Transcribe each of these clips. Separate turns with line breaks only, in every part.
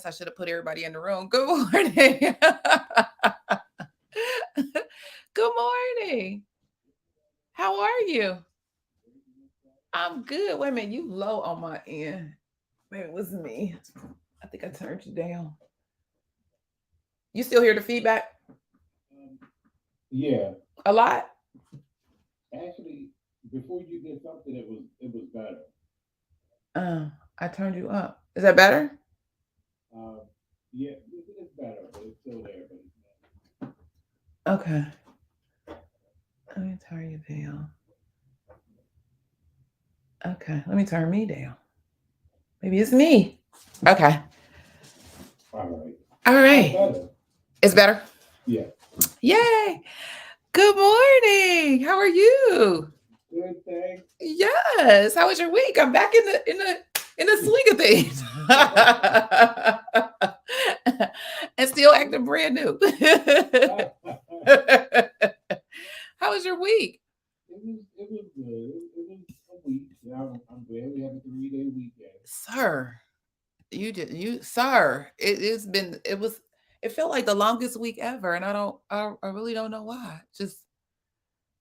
guess I should have put everybody in the room. Good morning. Good morning. How are you? I'm good. Wait a minute, you low on my end. Maybe it was me. I think I turned you down. You still hear the feedback?
Yeah,
A lot?
actually, before you did something, it was better.
Uh, I turned you up. Is that better?
Uh, yeah, it's better, but it's still there. But it's
Okay. Let me turn you down. Okay. Let me turn me down. Maybe it's me. Okay.
not. All right.
All
Oh,
right.
better.
It's better.
Yeah.
Yay. Good morning. How are you?
Good thing.
Yes. How was your week? I'm back in the swing of things. And still acting brand new. How was your week?
It was good. It was a week. Yeah, I'm glad we have a 3-day weekend.
Sir, sir. It felt like the longest week ever. And I really don't know why. Just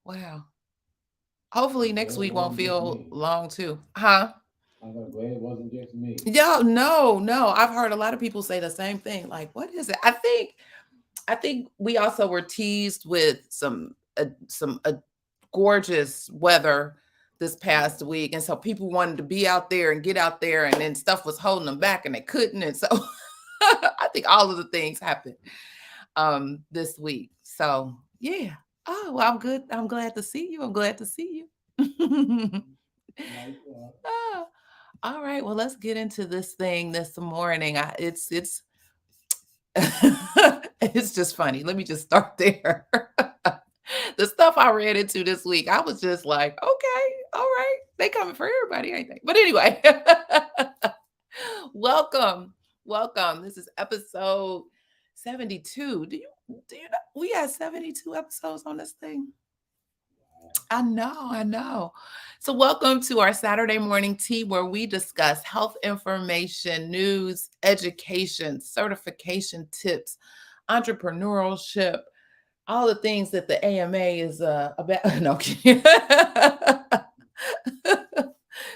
wow. Hopefully
I'm
next
glad it
week won't
wasn't just
feel
me.
long too. Huh?
I'm glad it wasn't just me.
Yeah, no, no. I've heard a lot of people say the same thing. Like, what is it? I think we also were teased with some gorgeous weather this
Yeah.
past week, and so people wanted to be out there and get out there, and then stuff was holding them back, and they couldn't. And so, I think all of the things happened this week. So yeah. Oh, well, I'm good. I'm glad to see you. I'm glad to see you.
Like,
Ah, all right. Well, let's get into this thing this morning. It's it's just funny. Let me just start there. The stuff I read into this week, I was just like, okay, all right. They coming for everybody, ain't they? But anyway, welcome. Welcome. This is episode 72. Do you know we had 72 episodes on this thing? I know. So, welcome to our Saturday morning tea where we discuss health information, news, education, certification tips, entrepreneurship, all the things that the AMA is about. No, I'm kidding.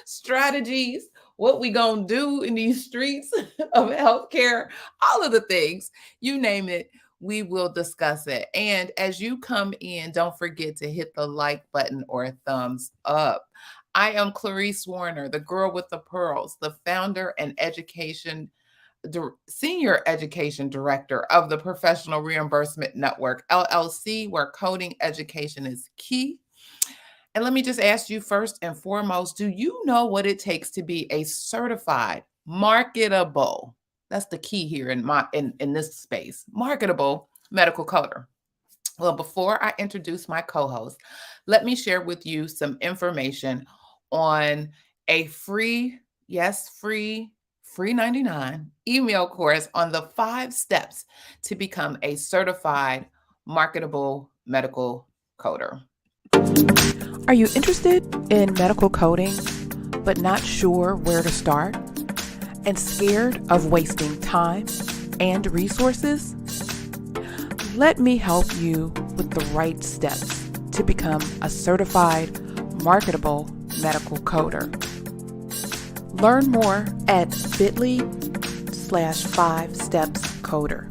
Strategies, what we gonna do in these streets of healthcare, all of the things, you name it, we will discuss it. And as you come in, don't forget to hit the like button or thumbs up. I am Clarice Warner, the girl with the pearls, the founder and senior education director of the Professional Reimbursement Network, LLC, where coding education is key. And let me just ask you first and foremost, do you know what it takes to be a certified marketable? That's the key here in this space. Marketable medical coder. Well, before I introduce my co-host, let me share with you some information on a free, yes, free 99 email course on the 5 steps to become a certified marketable medical coder. Are you interested in medical coding, but not sure where to start and scared of wasting time and resources? Let me help you with the right steps to become a certified marketable medical coder. Learn more at bit.ly/5stepscoder.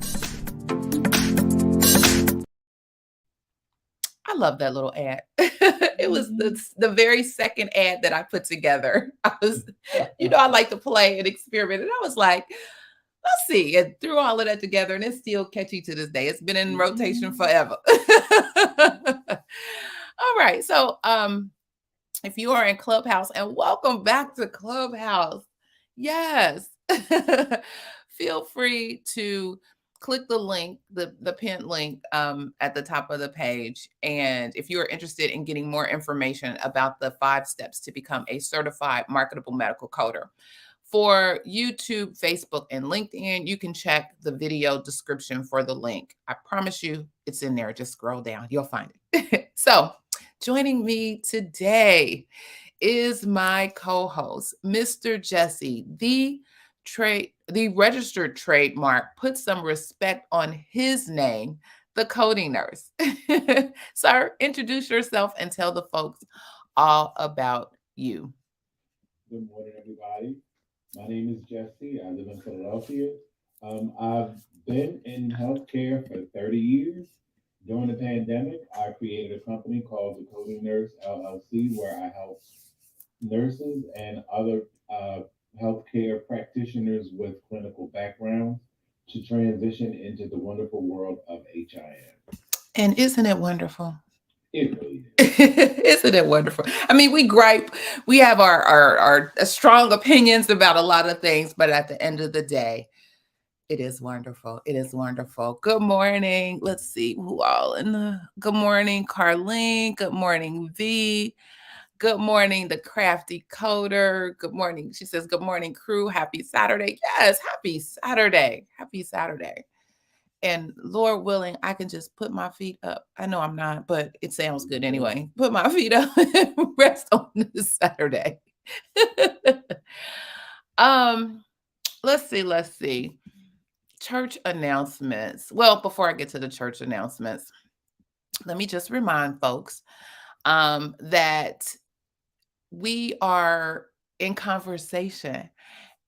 I love that little ad. It was the very second ad that I put together. I like to play and experiment. And I was like, let's see. And threw all of that together, and it's still catchy to this day. It's been in rotation forever. All right. So if you are in Clubhouse, and welcome back to Clubhouse. Yes. Feel free to click the link, the pinned link at the top of the page. And if you are interested in getting more information about the 5 steps to become a certified marketable medical coder, for YouTube, Facebook, and LinkedIn, you can check the video description for the link. I promise you it's in there. Just scroll down, you'll find it. So, joining me today is my co host, Mr. Jesse, the registered trademark put some respect on his name, the coding nurse. Sir, introduce yourself and tell the folks all about you.
Good morning, everybody. My name is Jesse. I live in Philadelphia. I've been in healthcare for 30 years. During the pandemic, I created a company called the Coding Nurse LLC, where I help nurses and other healthcare practitioners with clinical backgrounds to transition into the wonderful world of HIM.
And isn't it wonderful?
It really is.
Isn't it wonderful? I mean, we gripe, we have our strong opinions about a lot of things, but at the end of the day, it is wonderful. It is wonderful. Good morning. Let's see who all in the good morning, Carlene. Good morning, V. Good morning, the crafty coder. Good morning. She says, good morning, crew. Happy Saturday. Yes, happy Saturday. Happy Saturday. And Lord willing, I can just put my feet up. I know I'm not, but it sounds good anyway. Put my feet up and rest on this Saturday. Let's see. Church announcements. Well, before I get to the church announcements, let me just remind folks that we are in conversation.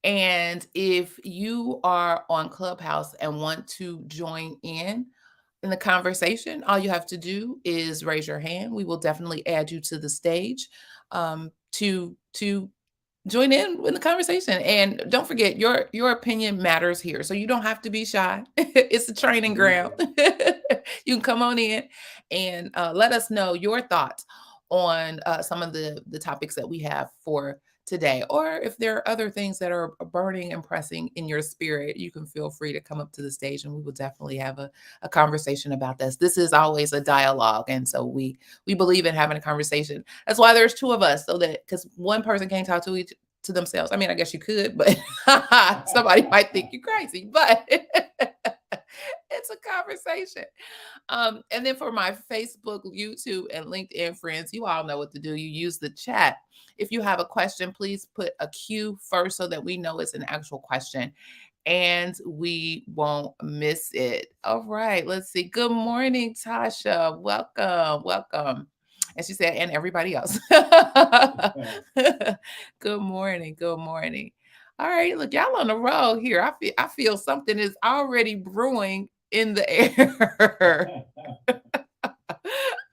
And if you are on Clubhouse and want to join in the conversation, all you have to do is raise your hand. We will definitely add you to the stage to join in the conversation. And don't forget, your opinion matters here. So you don't have to be shy. It's a training ground. You can come on in and let us know your thoughts on some of the topics that we have for today. Or if there are other things that are burning and pressing in your spirit, you can feel free to come up to the stage and we will definitely have a conversation about this. This is always a dialogue. And so we believe in having a conversation. That's why there's two of us, so that because one person can't talk to themselves. I mean, I guess you could, but somebody might think you're crazy, but it's a conversation. And then for my Facebook, YouTube, and LinkedIn friends, you all know what to do. You use the chat. If you have a question, please put a Q first so that we know it's an actual question and we won't miss it. All right, let's see. Good morning, Tasha. Welcome. And she said, and everybody else. Good morning. All right, look, y'all on the road here. I feel something is already brewing in the air.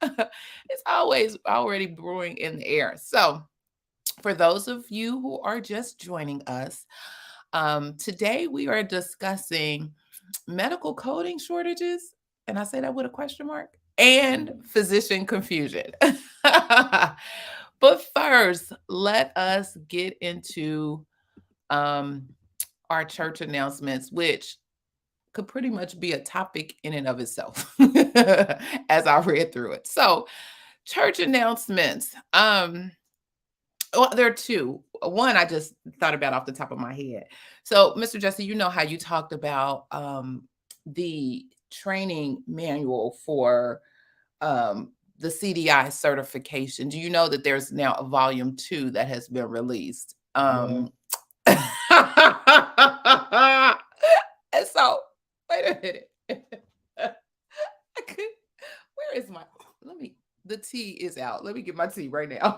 It's always already brewing in the air. So for those of you who are just joining us, today we are discussing medical coding shortages, and I say that with a question mark, and physician confusion. But first, let us get into our church announcements, which could pretty much be a topic in and of itself as I read through it. So, church announcements. Well, there are two. One I just thought about off the top of my head. So, Mr. Jesse, you know how you talked about the training manual for the CDI certification. Do you know that there's now a volume 2 that has been released? And so, wait a minute. Where is my? The tea is out. Let me get my tea right now.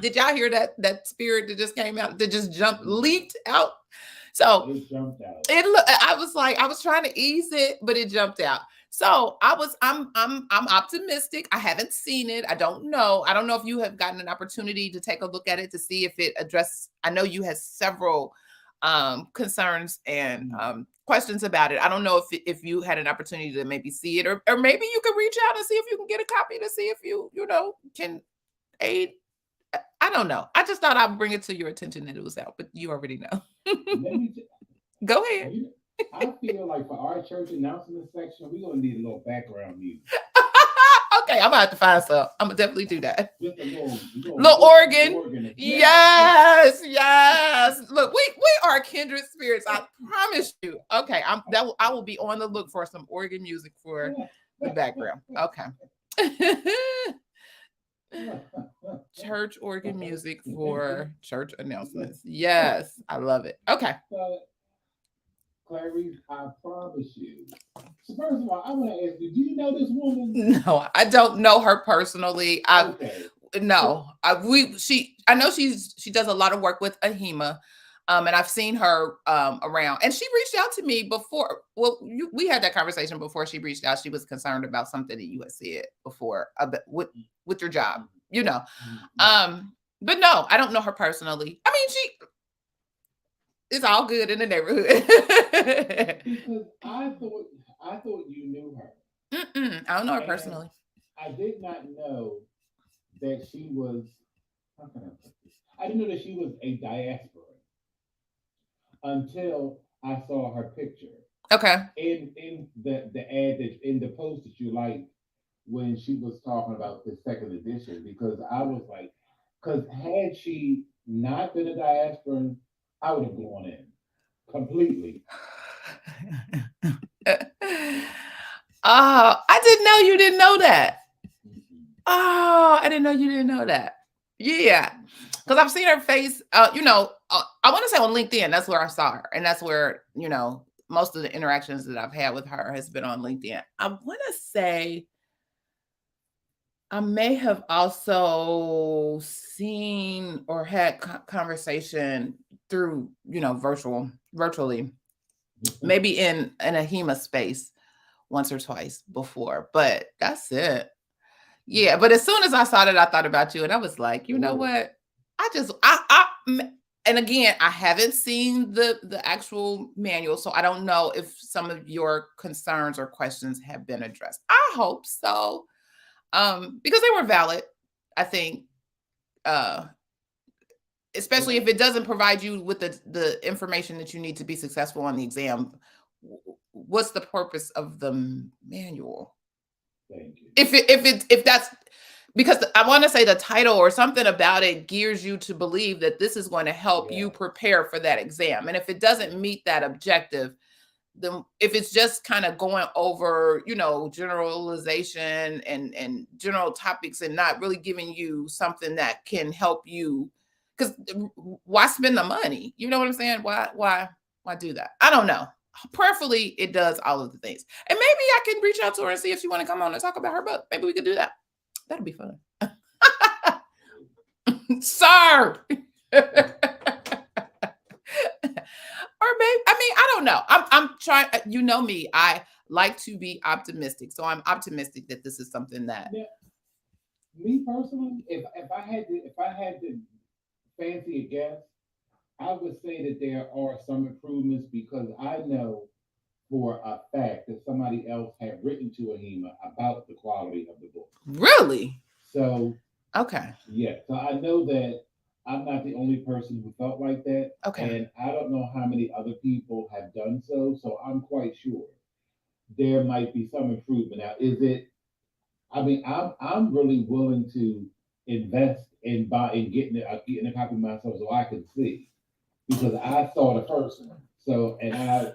Did y'all hear that spirit that just came out, that just leaped out? So
it jumped out.
I was trying to ease it, but it jumped out. So I'm optimistic. I haven't seen it. I don't know if you have gotten an opportunity to take a look at it to see if it addressed. I know you had several concerns and questions about it. I don't know if you had an opportunity to maybe see it, or maybe you can reach out and see if you can get a copy to see if you can aid. I don't know. I just thought I'd bring it to your attention that it was out, but you already know. Go ahead.
I feel like for our church announcement section, we're gonna need a little background music.
Okay, I'm gonna have to find some. I'm gonna definitely do that.
Just a
little organ. Yes. Look, we are kindred spirits. I promise you. Okay, I will be on the look for some organ music for the background. Okay. Church organ music for church announcements. Yes, I love it. Okay.
So, Clarice, I promise you. So first of all, I want to ask you: do you know this woman?
No, I don't know her personally. I've
Okay. So,
no, I know she does a lot of work with AHIMA. And I've seen her around, and she reached out to me before. Well, we had that conversation before she reached out. She was concerned about something that you had said before about with your job, you know.
right.
But no, I don't know her personally. I mean, it's all good in the neighborhood.
Because I thought you knew her,
I don't know her
and
personally.
I did not know that she was. How can I put this? I didn't know that she was a diaspora until I saw her picture
Okay.
in the ad that in the post that you liked when she was talking about the second edition, because I was like, because had she not been a diasporan, I would have gone in completely.
Oh, I didn't know you didn't know that.
Mhm.
Oh, I didn't know you didn't know that. Yeah, because I've seen her face. I want to say on LinkedIn. That's where I saw her, and that's where most of the interactions that I've had with her has been on LinkedIn. I want to say I may have also seen or had conversation through virtually, maybe in a HEMA space once or twice before, but that's it. Yeah, but as soon as I saw that, I thought about you, and I was like, you know
Really?
what? And again, I haven't seen the actual manual, so I don't know if some of your concerns or questions have been addressed. I hope so, because they were valid. I think, uh, especially
Okay.
if it doesn't provide you with the information that you need to be successful on the exam. What's the purpose of the manual?
Thank you.
If that's because I want to say the title or something about it gears you to believe that this is going to help you
Yeah.
prepare for that exam. And if it doesn't meet that objective, then if it's just kind of going over, generalization and general topics and not really giving you something that can help you, because why spend the money? You know what I'm saying? Why do that? I don't know. Prayerfully, it does all of the things. And maybe I can reach out to her and see if she want to come on and talk about her book. Maybe we could do that. That'd be fun. Sir. Or maybe, I mean, I don't know. I'm trying, you know me. I like to be optimistic. So I'm optimistic that this is something that
Now, me personally, if I had to fancy a guess, I would say that there are some improvements because I know for a fact that somebody else had written to AHIMA about the quality of the book.
really.
So
Okay.
yeah, so I know that I'm not the only person who felt like that,
Okay.
and I don't know how many other people have done so. So I'm quite sure there might be some improvement. Now, is it? I mean, I'm really willing to invest in buy in getting a copy myself so I can see because I saw the first one. So and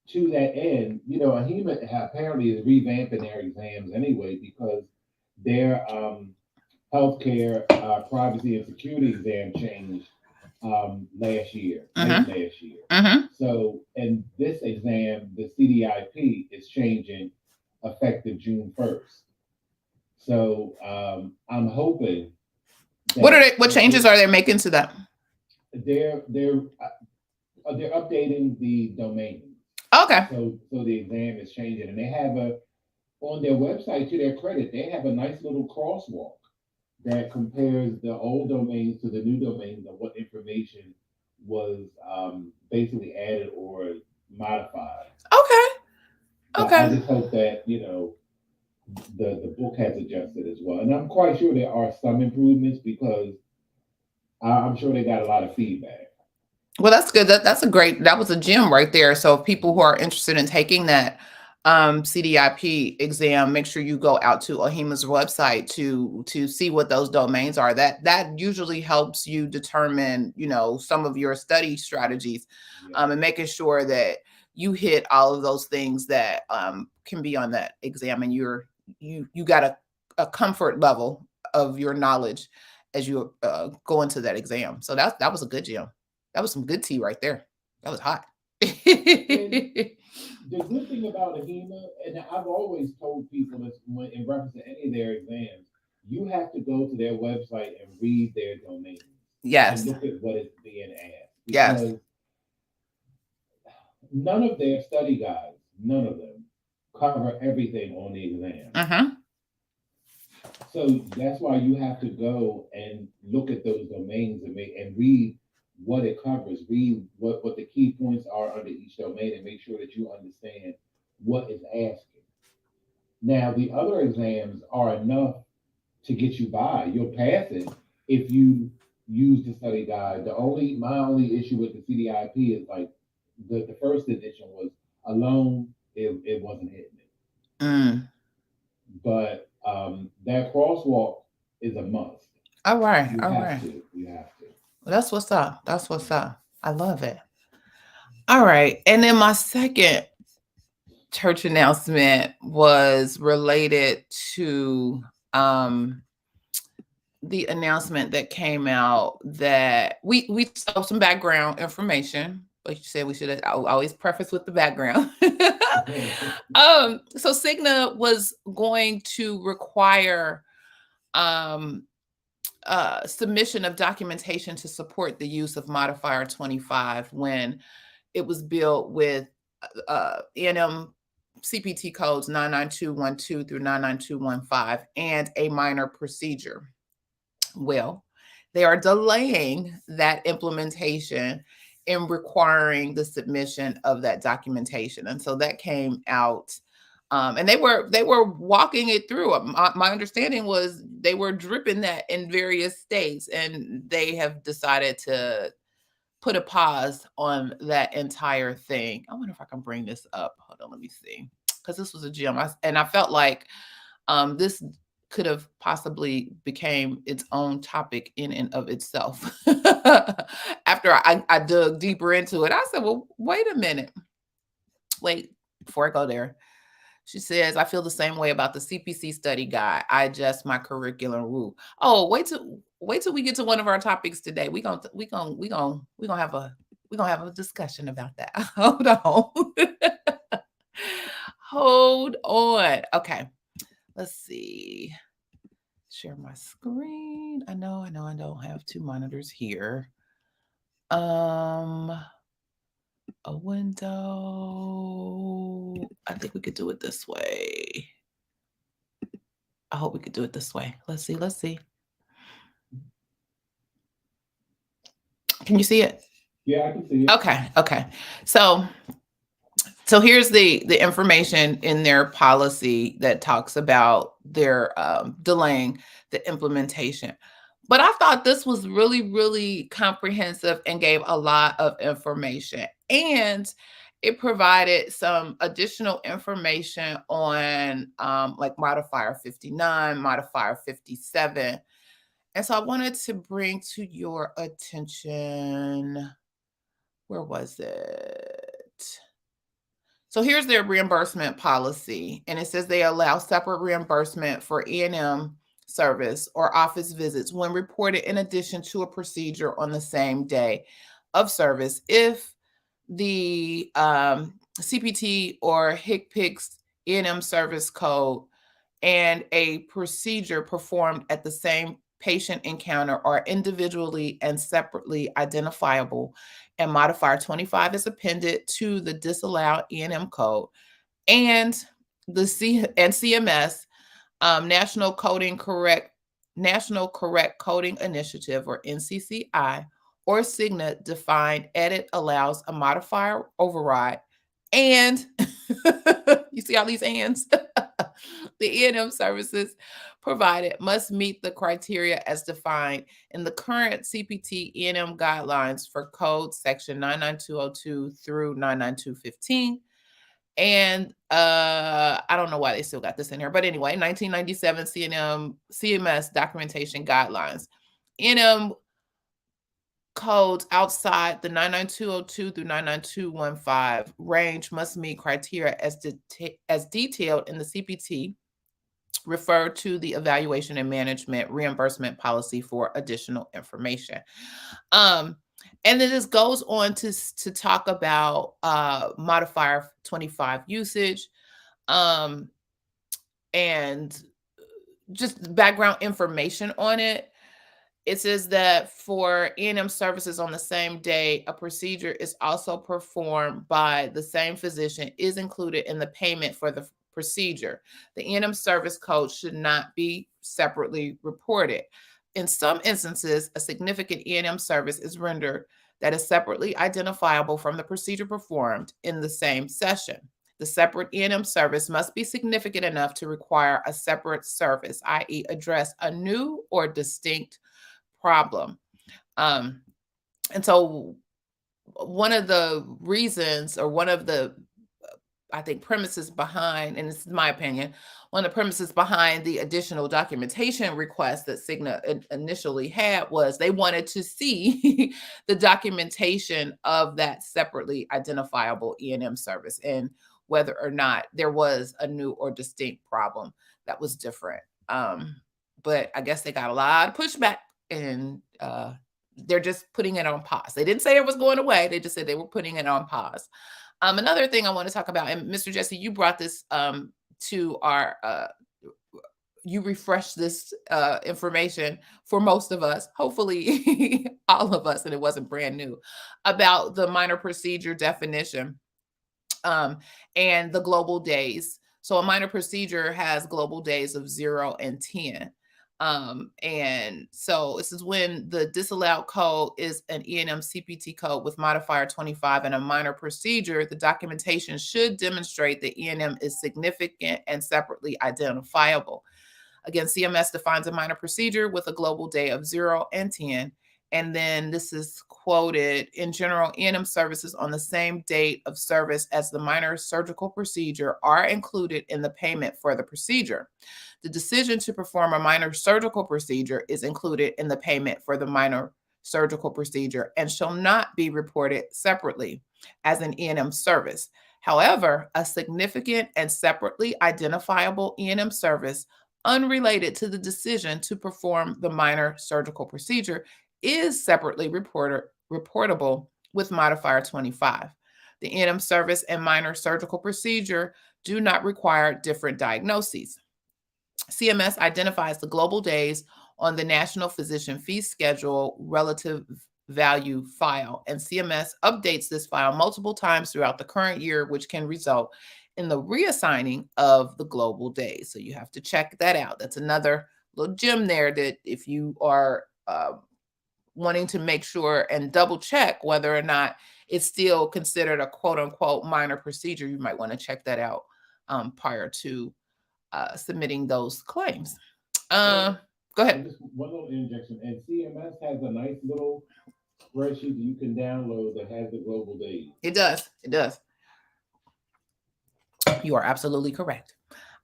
to that end, AHIMA apparently is revamping their exams anyway because their healthcare privacy and security exam changed last year, late
Mm-hmm.
last year.
Mm-hmm.
So, and this exam, the CDIP, is changing effective June 1st. So, I'm hoping that
What changes are they making to that?
they're they're they're updating the domains.
Okay.
So the exam is changing, and they have a on their website to their credit, they have a nice little crosswalk that compares the old domains to the new domains of what information was basically added or modified.
Okay.
But I
Okay.
just hope that the book has adjusted as well, and I'm quite sure there are some improvements because I'm sure they got a lot of feedback.
Well, that's good. That was a gem right there. So people who are interested in taking that CDIP exam, make sure you go out to AHIMA's website to see what those domains are. That usually helps you determine, some of your study strategies,
Yeah,
and making sure that you hit all of those things that can be on that exam, and you got a comfort level of your knowledge as you go into that exam. So that was a good gym. That was some good tea right there. That was hot.
And the good thing about a HEMA, and I've always told people this when in reference to any of their exams, you have to go to their website and read their domains and
Yes.
look at what is being asked
Yes.
because none of their study guides, none of them cover everything on the exam.
Mm-hmm.
So that's why you have to go and look at those domains and read what it covers, read what the key points are under each domain and make sure that you understand what is asking. Now the other exams are enough to get you by. You'll pass it if you use the study guide. My only issue with the CDIP is like the first edition was alone, it wasn't hitting it.
Mm.
But that crosswalk is a must.
All right.
You
All
have
right.
to. You have to.
Well, that's what's up. That's what's up. I love it. All right. And then my second church announcement was related to the announcement that came out that we saw some background information. Like you said, we should always preface with the background. So Cigna was going to require submission of documentation to support the use of modifier 25 when it was built with E&M CPT codes 99212 through 99215 and a minor procedure. Well, they are delaying that implementation in requiring the submission of that documentation. And so that came out. And they were walking it through. My understanding was they were dripping that in various states, and they have decided to put a pause on that entire thing. I wonder if I can bring this up. Hold on, let me see. Because this was a gym, and I felt like this could have possibly became its own topic in and of itself. After I dug deeper into it, I said, well, wait a minute. Wait, before I go there. She says, I feel the same way about the CPC study guide. I adjust my curriculum rule. Oh, wait till we get to one of our topics today. We gonna have a discussion about that. Hold on. Hold on. Okay. Let's see. Share my screen. I know I don't have two monitors here. A window. I think we could do it this way. I hope we could do it this way. Let's see. Can you see it?
Yeah, I can see it.
Okay. So here's the information in their policy that talks about their delaying the implementation. But I thought this was really, really comprehensive and gave a lot of information. And it provided some additional information on like modifier 59, modifier 57. And so I wanted to bring to your attention, where was it? So here's their reimbursement policy. And it says they allow separate reimbursement for E&M service or office visits when reported in addition to a procedure on the same day of service if the CPT or HCPCS E&M service code and a procedure performed at the same patient encounter are individually and separately identifiable, and modifier 25 is appended to the disallowed E&M code, and the CMS National Correct Coding Initiative, or NCCI, or Cigna defined edit allows a modifier override, and you see all these ands. The E&M services provided must meet the criteria as defined in the current CPT E&M guidelines for code section 99202 through 99215. And I don't know why they still got this in here, but anyway, 1997 CMS documentation guidelines. E&M codes outside the 99202 through 99215 range must meet criteria as detailed in the CPT Refer to the evaluation and management reimbursement policy for additional information. Um, and then this goes on to talk about modifier 25 usage, um, and just background information on it. It says that for E&M services on the same day, a procedure is also performed by the same physician is included in the payment for the procedure. The E&M service code should not be separately reported. In some instances, a significant E&M service is rendered that is separately identifiable from the procedure performed in the same session. The separate E&M service must be significant enough to require a separate service, i.e., address a new or distinct problem. And so one of the reasons, or one of the, I think, premises behind, and this is my opinion, one of the premises behind the additional documentation request that Cigna initially had was they wanted to see the documentation of that separately identifiable E&M service and whether or not there was a new or distinct problem that was different. But I guess they got a lot of pushback, and they're just putting it on pause. They didn't say it was going away. They just said they were putting it on pause. Another thing I want to talk about, and Mr. Jesse, you brought this to our, you refreshed this information for most of us, hopefully all of us, and it wasn't brand new, about the minor procedure definition and the global days. So a minor procedure has global days of 0 and 10. And so this is when the disallowed code is an E&M CPT code with modifier 25 and a minor procedure. The documentation should demonstrate that E&M is significant and separately identifiable. Again, CMS defines a minor procedure with a global day of 0 and 10. And then this is quoted: in general, E&M services on the same date of service as the minor surgical procedure are included in the payment for the procedure. The decision to perform a minor surgical procedure is included in the payment for the minor surgical procedure and shall not be reported separately as an E&M service. However, a significant and separately identifiable E&M service unrelated to the decision to perform the minor surgical procedure is separately reportable with modifier 25. The E&M service and minor surgical procedure do not require different diagnoses. CMS identifies the global days on the National Physician Fee Schedule relative value file, and CMS updates this file multiple times throughout the current year, which can result in the reassigning of the global days. So you have to check that out. That's another little gem there that if you are wanting to make sure and double check whether or not it's still considered a quote unquote minor procedure, you might want to check that out prior to submitting those claims. Go ahead.
Just one little interjection. And CMS has a nice little spreadsheet that you can download that has the global days.
It does. It does. You are absolutely correct.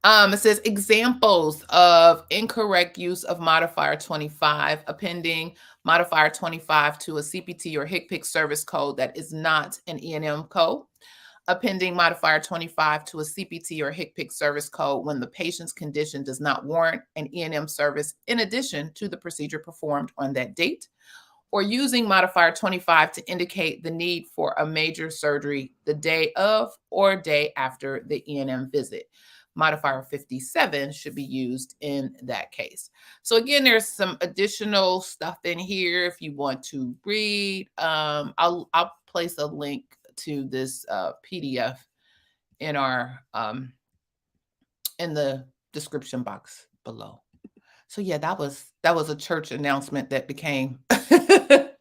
It says examples of incorrect use of modifier 25, appending modifier 25 to a CPT or HCPC service code that is not an E&M code. Appending modifier 25 to a CPT or HCPC service code when the patient's condition does not warrant an E&M service in addition to the procedure performed on that date. Or using modifier 25 to indicate the need for a major surgery the day of or day after the E&M visit. Modifier 57 should be used in that case. So again, there's some additional stuff in here if you want to read. I'll place a link to this PDF in our in the description box below. So yeah, that was a church announcement that became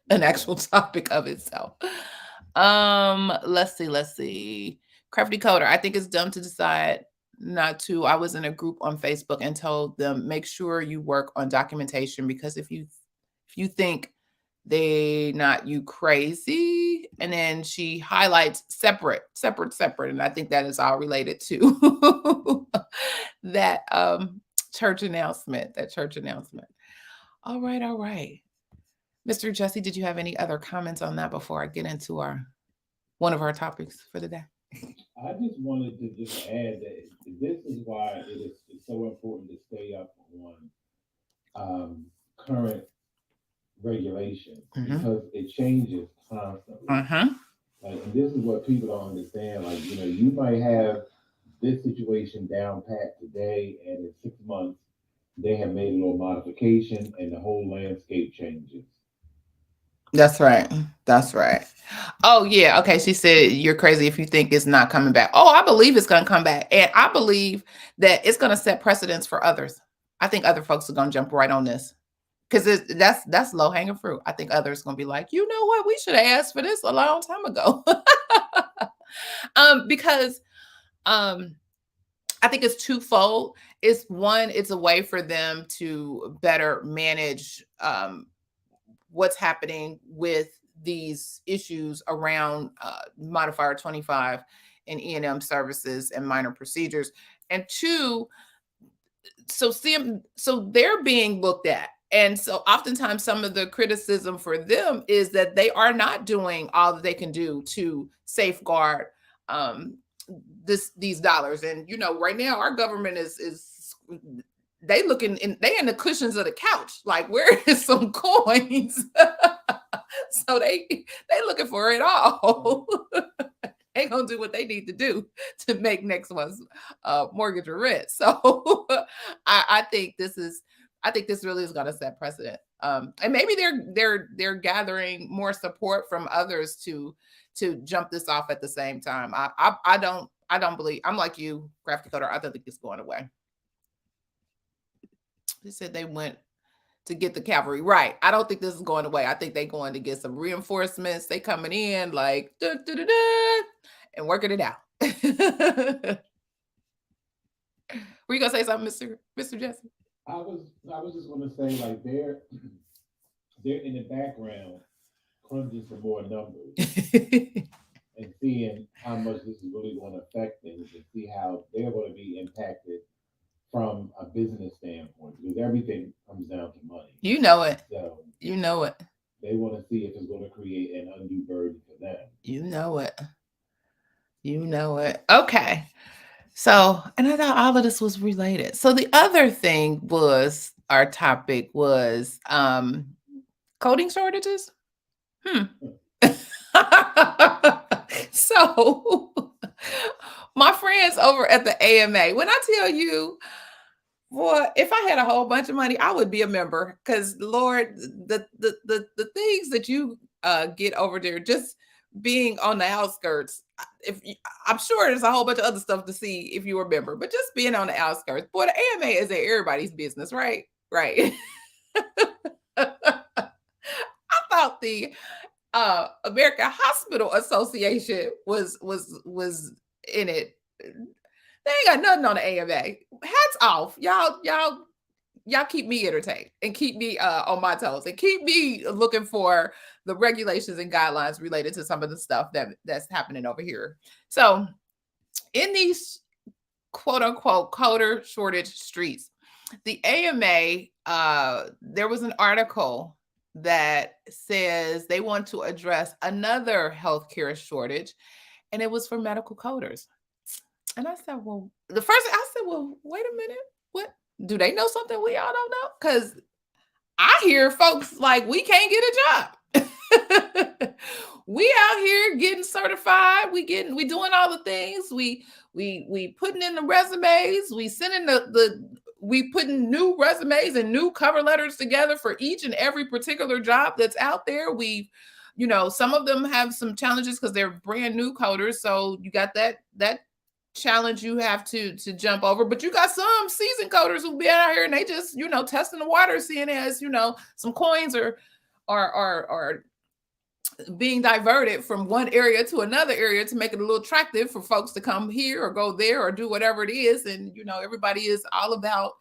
an actual topic of itself. Let's see. Crafty Coder, I think it's dumb to decide not to. I was in a group on Facebook and told them, make sure you work on documentation, because if you think they not you crazy, and then she highlights separate, and I think that is all related to that church announcement. All right. Mr. Jesse, did you have any other comments on that before I get into one of our topics for the day?
I just wanted to just add that this is why it's so important to stay up on current regulations
Mm-hmm.
because it changes constantly.
Mm-hmm.
Like, and this is what people don't understand. Like, you might have this situation down pat today, and in 6 months, they have made a little modification, and the whole landscape changes.
That's right. That's right. Oh yeah. Okay. She said you're crazy if you think it's not coming back. Oh, I believe it's going to come back, and I believe that it's going to set precedents for others. I think other folks are going to jump right on this because that's low hanging fruit. I think others going to be like, you know what, we should have asked for this a long time ago. Because um, I think it's twofold. It's one, it's a way for them to better manage what's happening with these issues around modifier 25 and E&M services and minor procedures. And two, so they're being looked at. And so oftentimes some of the criticism for them is that they are not doing all that they can do to safeguard um, these dollars. And right now our government is they looking in they in the cushions of the couch like, where is some coins? So they looking for it all. They gonna do what they need to do to make next month's mortgage or rent. So I think this really is gonna set precedent. And maybe they're gathering more support from others to jump this off at the same time. I don't believe, I'm like you, Crafty Coder. I don't think it's going away. They said they went to get the cavalry. Right. I don't think this is going away. I think they're going to get some reinforcements. They coming in like and working it out. Were you gonna say something, Mr. Jesse?
I was just gonna say like they're in the background crunching some more numbers and seeing how much this is really going to affect things and see how they're going to be impacted from a business standpoint because everything comes down to money.
You know it.
So
You know it.
they want to see if it's going to create an undue burden for them.
You know it. You know it. Okay. So, and I thought all of this was related. So the other thing was our topic was coding shortages. Hmm. So my friends over at the AMA, when I tell you, boy, if I had a whole bunch of money, I would be a member. Because Lord, the things that you get over there, just being on the outskirts. If you, I'm sure there's a whole bunch of other stuff to see if you were a member, but just being on the outskirts, boy, the AMA is everybody's business, right? Right. I thought the American Hospital Association was in it. They ain't got nothing on the AMA. Hats off, y'all keep me entertained and keep me on my toes and keep me looking for the regulations and guidelines related to some of the stuff that's happening over here. So in these quote unquote coder shortage streets, the AMA, there was an article that says they want to address another healthcare shortage, and it was for medical coders. And I said, well, wait a minute. What? Do they know something we all don't know? Because I hear folks like, we can't get a job. We out here getting certified. We doing all the things. We putting in the resumes. We sending we putting new resumes and new cover letters together for each and every particular job that's out there. Some of them have some challenges because they're brand new coders. So you got that challenge you have to jump over, but you got some seasoned coders who be out here and they just testing the water, seeing as some coins are being diverted from one area to another area to make it a little attractive for folks to come here or go there or do whatever it is. And everybody is all about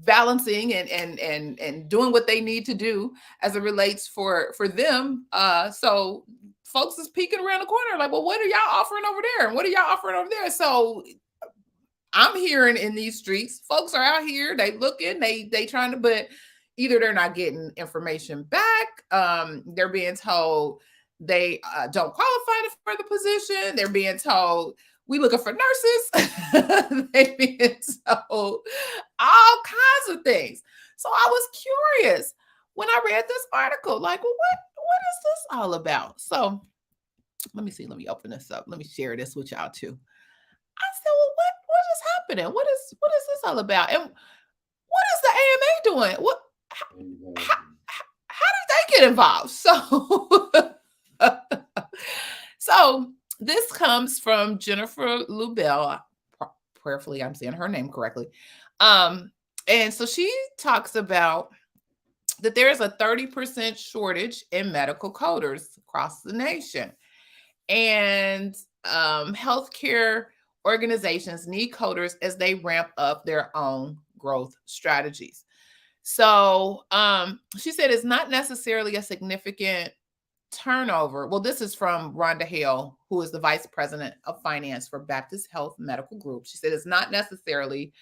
balancing and doing what they need to do as it relates for them. So folks is peeking around the corner like, well, what are y'all offering over there? And what are y'all offering over there? So I'm hearing in these streets, folks are out here, they looking, they trying to, but either they're not getting information back. They're being told they don't qualify for the position. They're being told, we looking for nurses. They're being told all kinds of things. So I was curious when I read this article, like, well, what is this all about? So let me see. Let me open this up. Let me share this with y'all too. I said, well, what is happening? What is this all about? And what is the AMA doing? What how did they get involved? So this comes from Jennifer Lubell. Prayerfully, I'm saying her name correctly. And so she talks about that there is a 30% shortage in medical coders across the nation. And healthcare organizations need coders as they ramp up their own growth strategies. So she said it's not necessarily a significant turnover. Well, this is from Rhonda Hale, who is the vice president of finance for Baptist Health Medical Group. She said it's not necessarily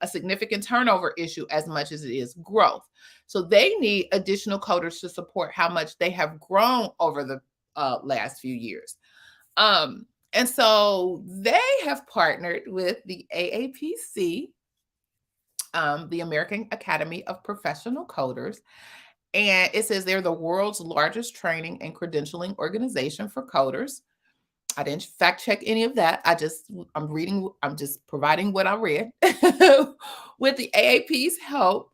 a significant turnover issue as much as it is growth. So they need additional coders to support how much they have grown over the last few years. And so they have partnered with the AAPC, the American Academy of Professional Coders. And it says they're the world's largest training and credentialing organization for coders. I didn't fact check any of that. I'm just providing what I read. With the AAP's help,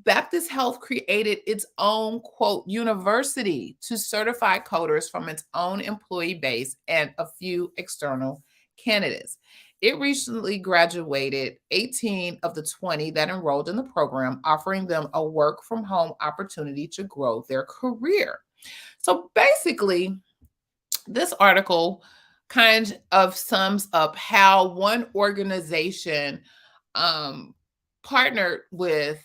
Baptist Health created its own, quote, university to certify coders from its own employee base and a few external candidates. It recently graduated 18 of the 20 that enrolled in the program, offering them a work from home opportunity to grow their career. So basically, this article kind of sums up how one organization partnered with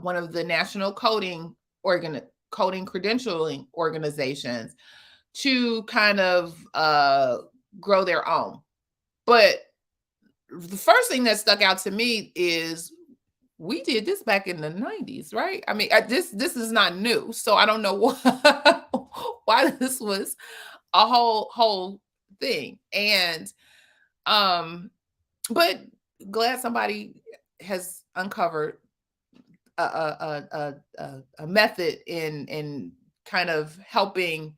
one of the national coding credentialing organizations to kind of grow their own. But the first thing that stuck out to me is we did this back in the 90s, right? I mean, this is not new. So I don't know why this was a whole thing. And but glad somebody has uncovered a method in kind of helping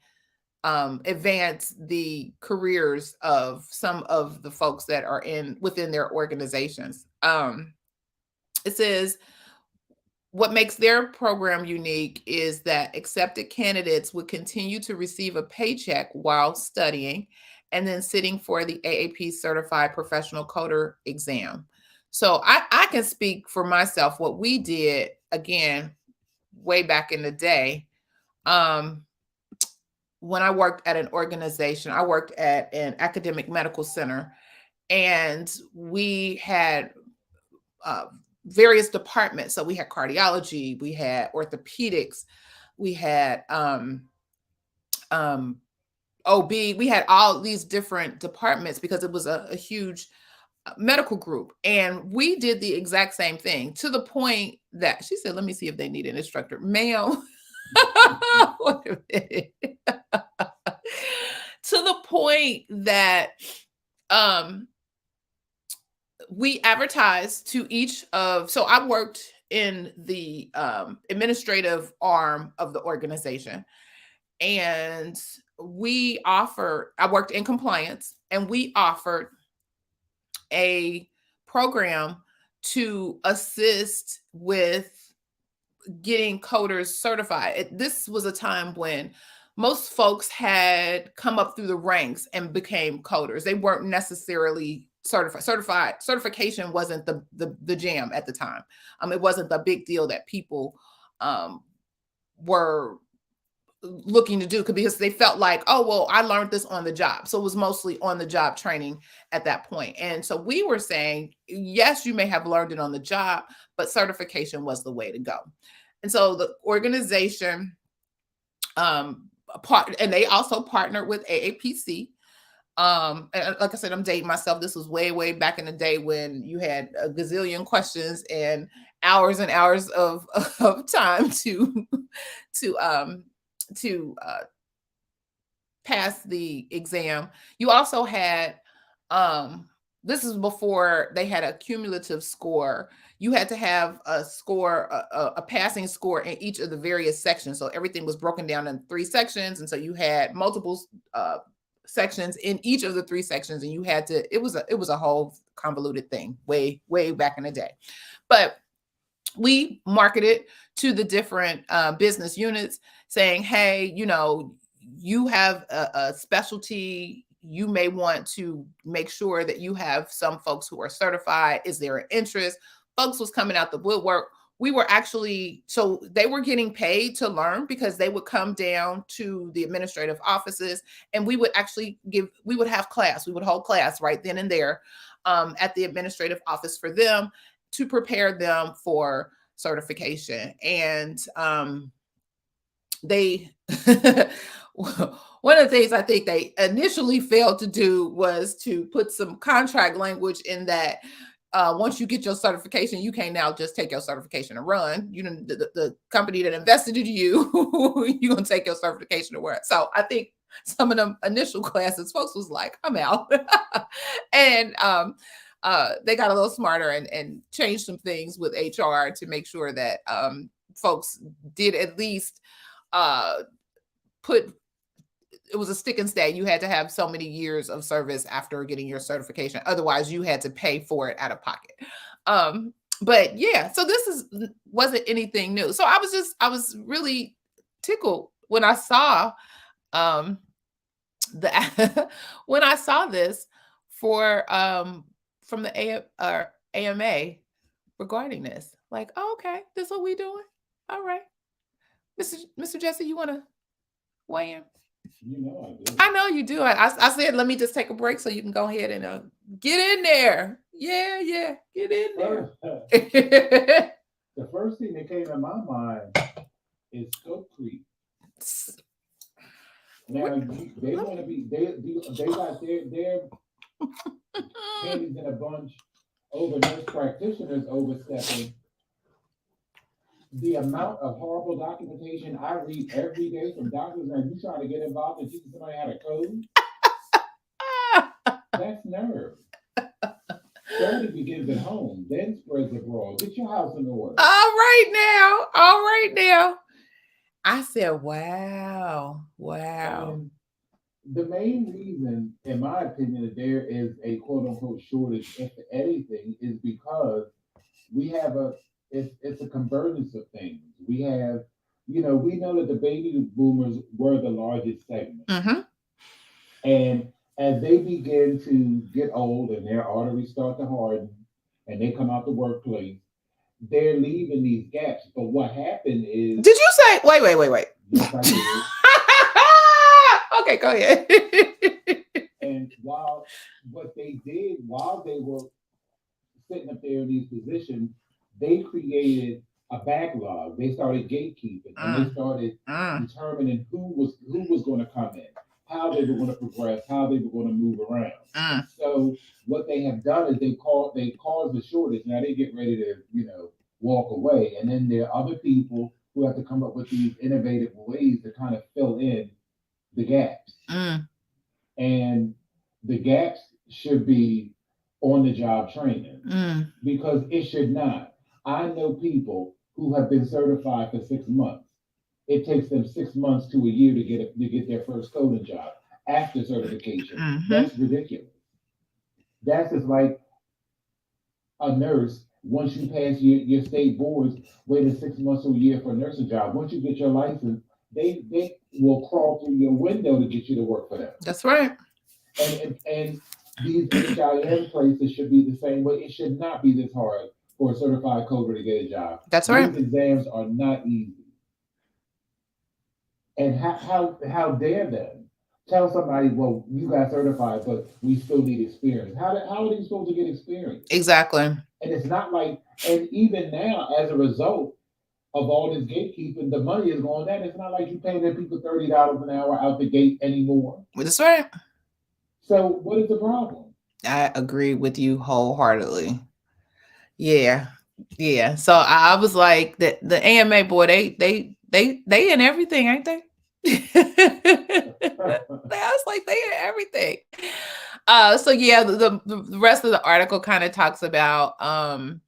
advance the careers of some of the folks that are within their organizations. It says what makes their program unique is that accepted candidates would continue to receive a paycheck while studying and then sitting for the AAP Certified Professional Coder exam. So I can speak for myself. What we did, again, way back in the day, when I worked at an organization, I worked at an academic medical center, and we had various departments. So we had cardiology, we had orthopedics, we had OB, we had all these different departments because it was a huge medical group. And we did the exact same thing to the point that she said, let me see if they need an instructor. Ma'am, wait a minute. To the point that we advertised to each of, so I worked in the administrative arm of the organization, and I worked in compliance, and we offered a program to assist with getting coders certified. This was a time when most folks had come up through the ranks and became coders. They weren't necessarily certified. Certification wasn't the jam at the time. It wasn't the big deal that people were looking to do, because they felt like, oh, well, I learned this on the job. So it was mostly on the job training at that point. And so we were saying, yes, you may have learned it on the job, but certification was the way to go. And so the organization, and they also partnered with AAPC. And like I said, I'm dating myself. This was way back in the day when you had a gazillion questions and hours of time to pass the exam, you also had, this is before they had a cumulative score. You had to have a score, a passing score in each of the various sections. So everything was broken down in 3 sections, and so you had multiple sections in each of the 3 sections, and you had to. It was a whole convoluted thing way back in the day, but we marketed to the different business units saying, hey, you have a specialty. You may want to make sure that you have some folks who are certified. Is there an interest? Folks was coming out the woodwork. We were actually, so they were getting paid to learn because they would come down to the administrative offices, and we would actually we would have class. We would hold class right then and there at the administrative office for them to prepare them for certification. And they one of the things I think they initially failed to do was to put some contract language in that once you get your certification, you can't now just take your certification and run. The company that invested in you, you're gonna take your certification to work. So I think some of them initial classes, folks was like, I'm out. And they got a little smarter and changed some things with HR to make sure that folks did at least put, it was a stick and stay. You had to have so many years of service after getting your certification. Otherwise, you had to pay for it out of pocket. But yeah, so this wasn't anything new. So I was really tickled when I saw when I saw this for from the AMA regarding this. Like, oh, okay, this is what we doing. All right, Mr. Jesse, you want to weigh in?
I do.
I know you do. I said, let me just take a break so you can go ahead and get in there. Yeah, get in there.
The first thing that came to my mind is scope creep. Now they want to be they got their panties in a bunch over nurse practitioners overstepping. The amount of horrible documentation I read every day from doctors, and you trying to get involved and teaching somebody how to code? That's nerve. Charity begins at home, then spreads abroad. Get your house in order.
All right now. I said, wow.
And the main reason, in my opinion, that there is a quote unquote shortage, if anything, is because we have it's a convergence of things. We have, we know that the baby boomers were the largest segment.
Mm-hmm.
And as they begin to get old and their arteries start to harden and they come out the workplace, they're leaving these gaps. But what happened is...
Did you say... Wait.
Yes, I
did. Okay, go ahead.
And while they were sitting up there in these positions, they created a backlog. They started gatekeeping, and they started determining who was going to come in, how they were going to progress, how they were going to move around. So what they have done is they caused the shortage. Now they get ready to walk away, and then there are other people who have to come up with these innovative ways to kind of fill in the gaps. And the gaps should be on the job training because it should not. I know people who have been certified for 6 months. It takes them 6 months to a year to get their first coding job after certification. That's ridiculous. That's just like a nurse. Once you pass your state boards, waiting 6 months to a year for a nursing job. Once you get your license, they will crawl through your window to get you to work for them.
That's right.
And these HIM places should be the same way. It should not be this hard for a certified coder to get a job.
That's right.
These exams are not easy. And how dare them tell somebody, well, you got certified, but we still need experience. How are they supposed to get experience?
Exactly.
And it's not like, and even now, as a result of all this gatekeeping, the money is going down. It's not like you're paying them people $30 an hour out the gate anymore.
That's right.
So what is the problem?
I agree with you wholeheartedly. Yeah. So I was like, the AMA boy, they in everything, ain't they? That's like they had everything. So yeah, the rest of the article kind of talks about um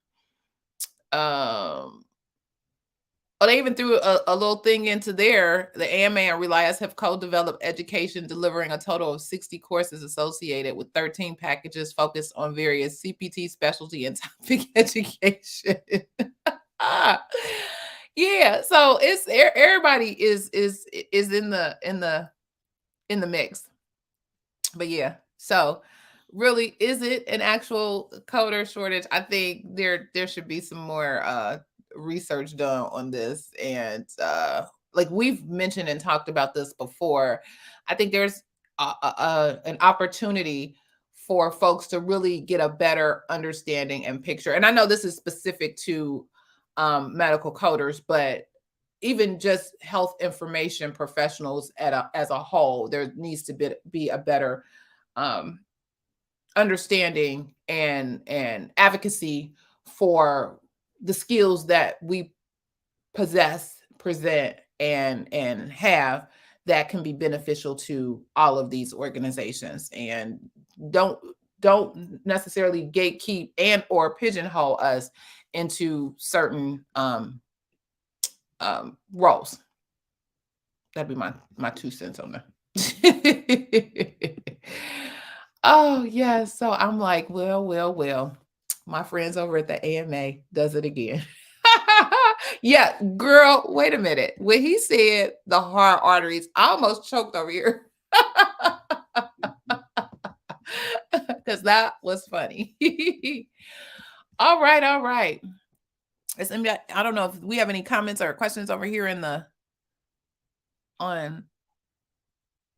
oh, they even threw a little thing into there. The AMA and RHIA have co-developed education, delivering a total of 60 courses associated with 13 packages focused on various CPT specialty and topic education. Yeah, so it's everybody is in the mix. But yeah, so really, is it an actual coder shortage? I think there should be some more research done on this, and like we've mentioned and talked about this before, I think there's an opportunity for folks to really get a better understanding and picture. And I know this is specific to medical coders, but even just health information professionals as a whole, there needs to be a better um, understanding and advocacy for the skills that we possess, present, and have that can be beneficial to all of these organizations, and don't don't necessarily gatekeep and or pigeonhole us into certain roles. That'd be my 2 cents on that. Oh yeah, so I'm like, well, my friends over at the AMA does it again. Yeah, girl, wait a minute. When he said the heart arteries, I almost choked over here. Because that was funny. All right, all right. I don't know if we have any comments or questions over here in the on.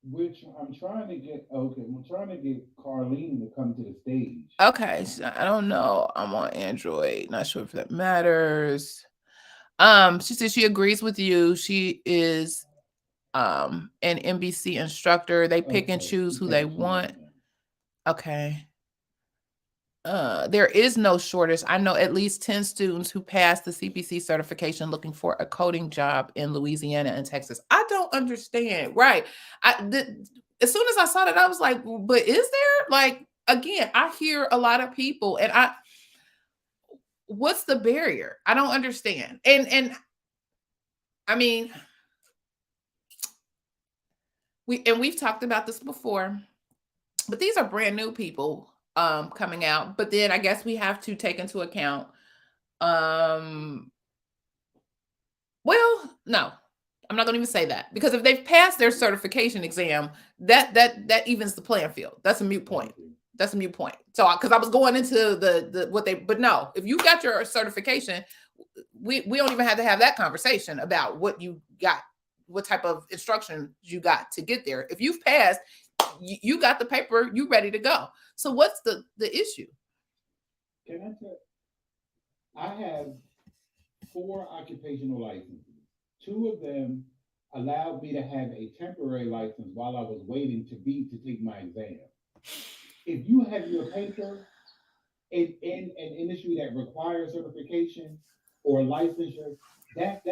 Which I'm trying to get. Okay, I'm trying to get Carlene to come to the stage.
Okay, so I don't know. I'm on Android. Not sure if that matters. She says she agrees with you. She is an NBC instructor. They pick and
Okay,
choose
she
who
said
they
that she
want.
knows now.
Okay. There is no shortage. I know at least 10 students who passed the CPC certification looking for a coding job in Louisiana and Texas. I don't understand. Right. As soon as I saw that, I was like, but is there, like, again, I hear a lot of people, and what's the barrier? I don't understand. And I mean, we've talked about this before, but these are brand new people coming out. But then I guess we have to take into account um well, no, I'm not going to even say that, because if they've passed their certification exam, that evens the playing field. That's a mute point. That's a mute point. So, because I was going into the what they, but no, if you got your certification, we don't even have to have that conversation about what you got, what type of instruction you got to get there. If you've passed, you got the paper, you ready to go. So, what's the issue?
Can I tell? I have 4 occupational licenses. 2 of them allowed me to have a temporary license while I was waiting to take my exam. If you have your paper in an industry that requires certification or licensure, that's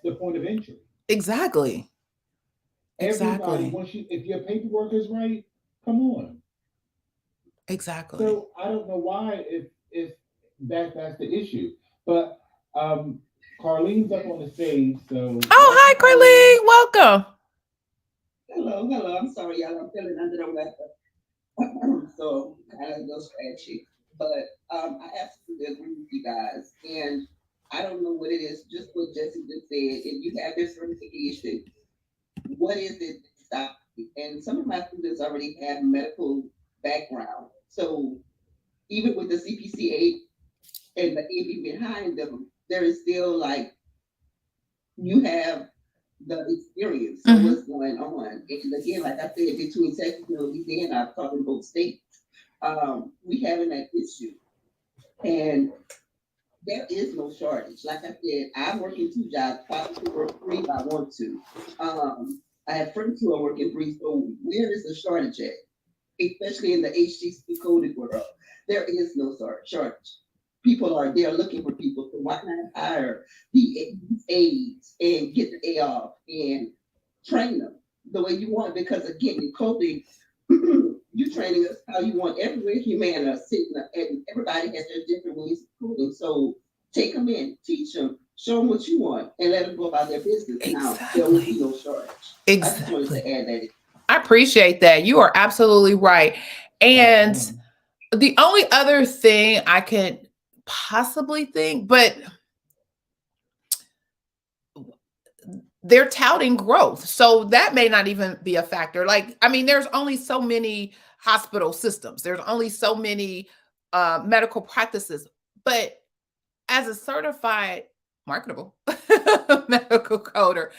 the point of entry.
Exactly.
Everybody,
Exactly.
once you if your paperwork is right, come on.
Exactly.
So I don't know why if that's the issue. But Carlene's up on the stage, so
Oh,
welcome,
hi,
Carlene.
Carlene. Welcome.
Hello, hello. I'm sorry, y'all. I'm feeling under the weather, so kind of a little scratchy. But I absolutely agree with you guys. And I don't know what it is. Just what Jesse just said. If you have this certification, what is it that stops you? And some of my students already have medical background, so even with the CPC-A and the AB behind them, there is still like you have the experience. So
Mhm.
what's going on? And again, like I said, between Texas and Louisiana, I'm talking both states. We having that issue, and there is no shortage. Like I said, I'm working 2 jobs. Probably could work 3 if I want to. I have friends who are working 3. So where is the shortage at? Especially in the HGC coded world, there is no shortage. People are there looking for people, so why not hire the aides and get the A off and train them the way you want, because again, in coding, you training us how you want everywhere Humana sitting, and everybody has their different ways of coding. So take them in, teach them, show them what you want, and let them go about their business. Now there will be no shortage. I just wanted to add that.
I appreciate that. You are absolutely right. And the only other thing I can possibly think, but they're touting growth. So that may not even be a factor. Like, I mean, there's only so many hospital systems. There's only so many medical practices. But as a certified marketable medical coder,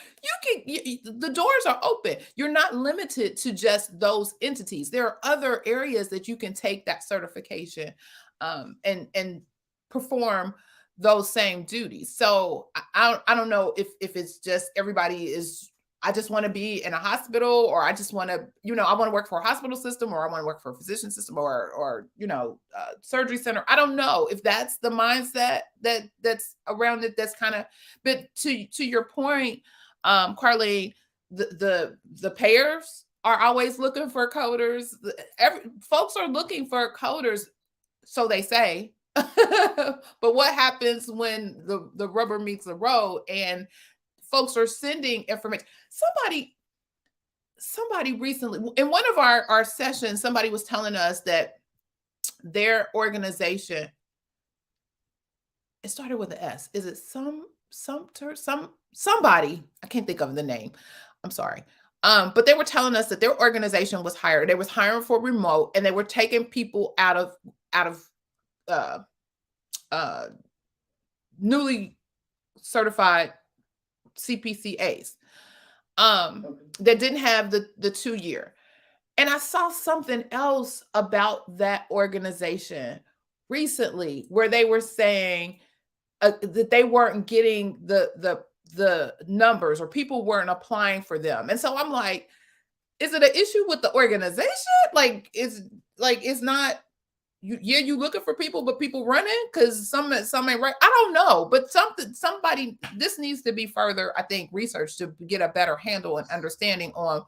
the doors are open. You're not limited to just those entities. There are other areas that you can take that certification and perform those same duties. So I don't know if it's just everybody is, I just want to be in a hospital, or I just want to, I want to work for a hospital system, or I want to work for a physician system, or surgery center. I don't know if that's the mindset that's around it. That's kind of, but to your point, Carlene, the payers are always looking for coders. Folks are looking for coders, so they say. But what happens when the rubber meets the road and folks are sending information? Somebody recently in one of our sessions, somebody was telling us that their organization, it started with an S. Is it somebody? I can't think of the name. I'm sorry. But they were telling us that their organization was hired. They was hiring for remote, and they were taking people out of newly certified CPCAs that didn't have the 2 year. And I saw something else about that organization recently where they were saying that they weren't getting the numbers, or people weren't applying for them. And so I'm like, is it an issue with the organization? It's not, you looking for people, but people running because some ain't right. I don't know, but somebody, this needs to be further, I think, research to get a better handle and understanding on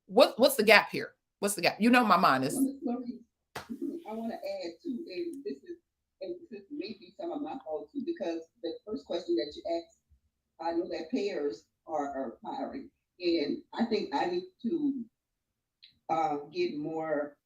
what's the gap here. What's the gap? My mind is.
I want to add too, and this may be some of my fault too, because the first question that you asked, I know that payers are hiring, and I think I need to get more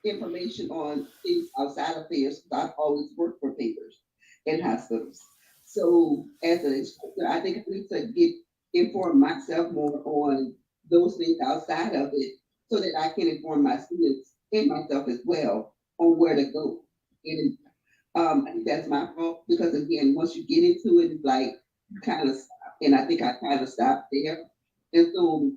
information on things outside of payers. I've always worked for payers and hospitals. So as an instructor, I think I need to inform myself more on those things outside of it, so that I can inform my students and myself as well on where to go. And I think that's my fault, because again, once you get into it, it's like you kind of stop. And I think I kind of stopped there. And so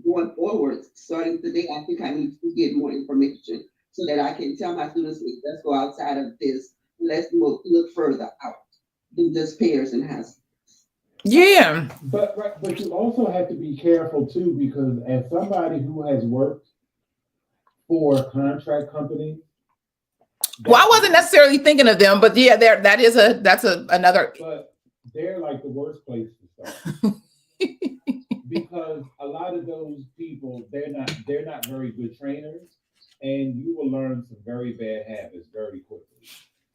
going forward, starting today, I think I need to get more information so that I can tell my students, let's go outside of this. Let's look further out than just payers and hospitals.
Yeah.
But you also have to be careful too, because as somebody who has worked for contract companies.
Well, I wasn't necessarily thinking of them, but yeah, that's another.
But they're like the worst place to start. Because a lot of those people, they're not very good trainers, and you will learn some very bad habits very quickly.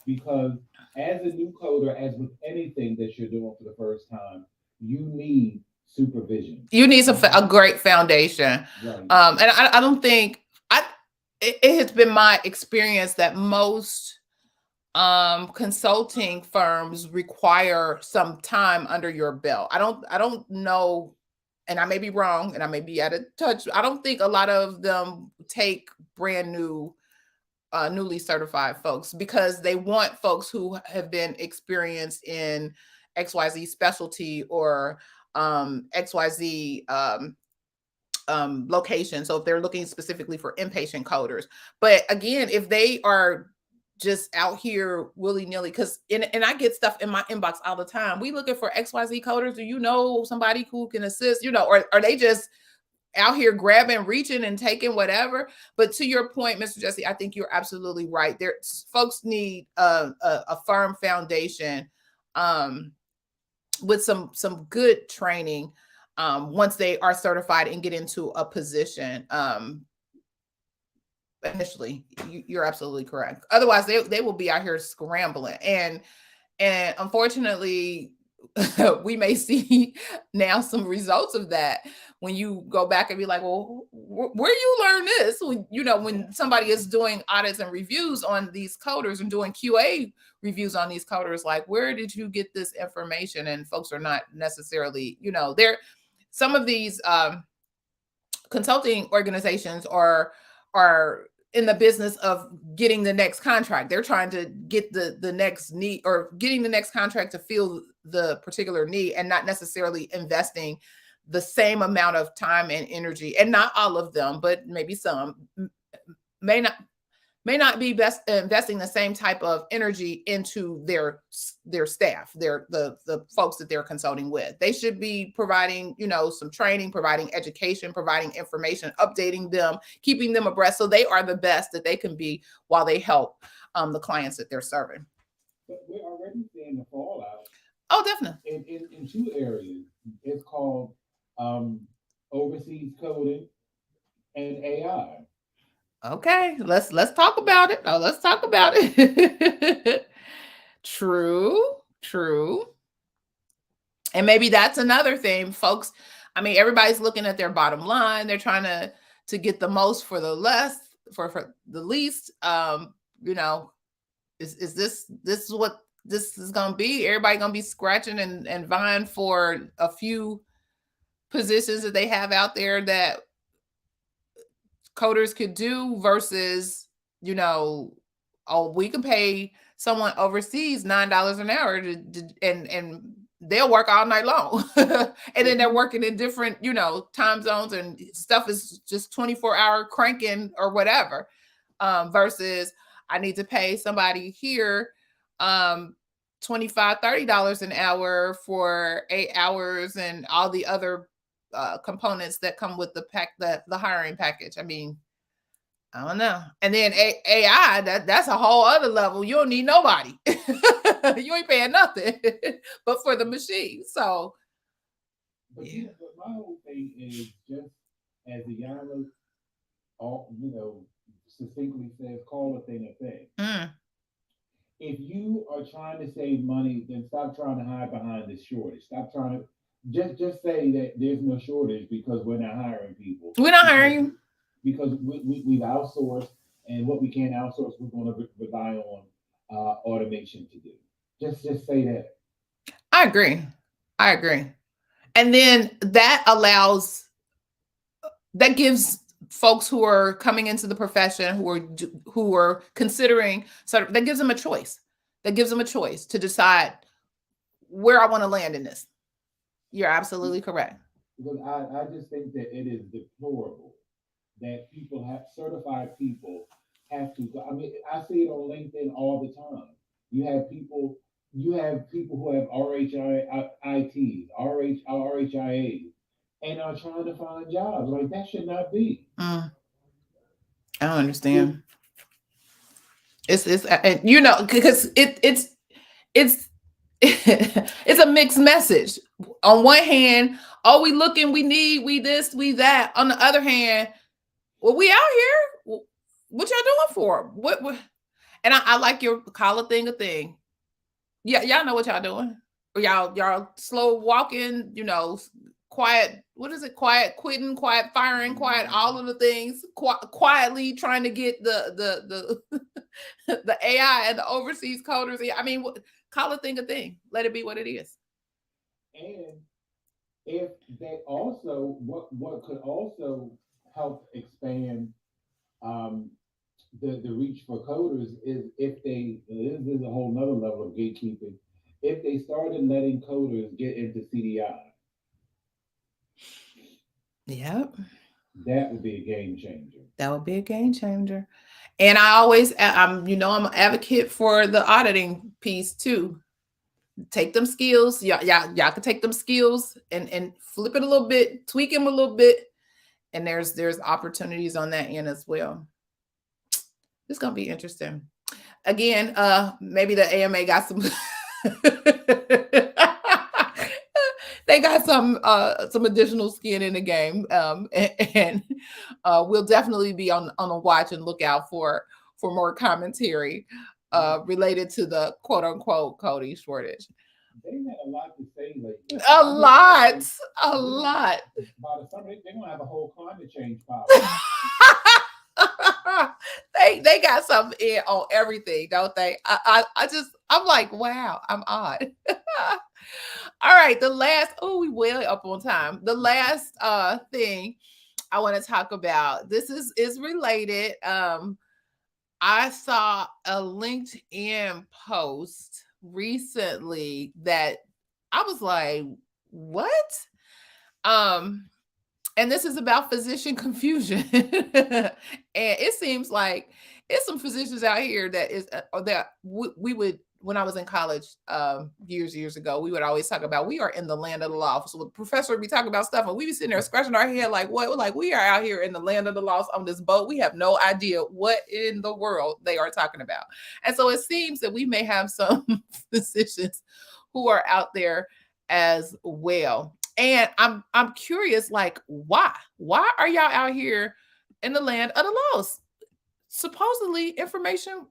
Because as a new coder, as with anything that you're doing for the first time, you need supervision.
You need a great foundation.
Right.
And I don't think it has been my experience that most consulting firms require some time under your belt. I don't know, and I may be wrong, and I may be out of touch. I don't think a lot of them take brand new, newly certified folks, because they want folks who have been experienced in XYZ specialty or XYZ location. So if they're looking specifically for inpatient coders, but again, if they are just out here willy-nilly, and I get stuff in my inbox all the time. We looking for XYZ coders. Do you know somebody who can assist? Or are they just out here grabbing, reaching, and taking whatever? But to your point, Mr. Jesse, I think you're absolutely right. Folks need a firm foundation with some good training. once they are certified and get into a position. Initially, you're absolutely correct. Otherwise, they will be out here scrambling, and unfortunately, we may see now some results of that when you go back and be like, well, where you learn this? When somebody is doing audits and reviews on these coders and doing QA reviews on these coders, like, where did you get this information? And folks are not necessarily, some of these consulting organizations are in the business of getting the next contract. They're trying to get the next need, or getting the next contract to fill the particular need, and not necessarily investing the same amount of time and energy. And not all of them, but maybe some may not be best investing the same type of energy into their staff, the folks that they're consulting with. They should be providing, some training, providing education, providing information, updating them, keeping them abreast, so they are the best that they can be while they help the clients that they're serving.
But we're already seeing the fallout.
Oh, definitely.
In two areas. It's called overseas coding and AI.
Okay, let's talk about it. Oh, let's talk about it. True. And maybe that's another thing, folks. I mean, everybody's looking at their bottom line. They're trying to get the most for the less, for the least. Is this what this is gonna be? Everybody gonna be scratching and vying for a few positions that they have out there that coders could do, versus, we can pay someone overseas $9 an hour and they'll work all night long. And then they're working in different, time zones, and stuff is just 24-hour cranking or whatever. Versus I need to pay somebody here $25, $30 an hour for 8 hours and all the other components that come with the hiring package. I mean, I don't know. And then AI, that's a whole other level. You don't need nobody. You ain't paying nothing but for the machine. So,
but my whole thing is, just as the Yana, succinctly says, call a thing a thing. If you are trying to save money, then stop trying to hide behind this shortage. Stop trying to just say that there's no shortage because we're not hiring people.
We're not hiring
because we've outsourced, and what we can't outsource, we're going to rely on automation to do. Just say that.
I agree. And then that gives folks who are coming into the profession, who are considering, that gives them a choice. That gives them a choice to decide where I want to land in this. You're absolutely correct.
Because I just think that it is deplorable that certified people have to go. I mean, I see it on LinkedIn all the time. You have people who have RHITs, RHIAs, and are trying to find jobs. Like, that should not be.
I don't understand. It's because it's it's a mixed message. On one hand, we looking, we need, we this, we that. On the other hand, well, we out here. What y'all doing for? What? And I like your call a thing a thing. Yeah, y'all know what y'all doing. Or y'all slow walking, quiet. What is it? Quiet quitting, quiet firing, quiet all of the things. Quietly trying to get the the AI and the overseas coders. I mean, call a thing a thing. Let it be what it is.
And if they also, what could also help expand the reach for coders is if this is a whole nother level of gatekeeping, if they started letting coders get into CDI.
Yep.
That would be a game changer.
That would be a game changer. And I always, I'm an advocate for the auditing piece too. Take them skills. Y'all can take them skills and flip it a little bit, tweak them a little bit. And there's opportunities on that end as well. It's going to be interesting. Again, maybe the AMA got some they got some additional skin in the game, and we'll definitely be on the watch and look out for more commentary related to the quote unquote coding shortage.
They had a lot to say lately.
A lot.
By the summer, they're gonna have a whole climate change problem.
They got something in on everything, don't they? I'm like, wow, I'm odd. All right, the last, we way up on time. The last thing I want to talk about, this is related. I saw a LinkedIn post recently that I was like, what? And this is about physician confusion. And it seems like it's some physicians out here that is that we would, when I was in college years ago, we would always talk about we are in the land of the law. So the professor would be talking about stuff and we'd be sitting there scratching our head like, what? Like, we are out here in the land of the law on this boat. We have no idea what in the world they are talking about. And so it seems that we may have some physicians who are out there as well. And I'm curious, like, why are y'all out here in the land of the laws? Supposedly information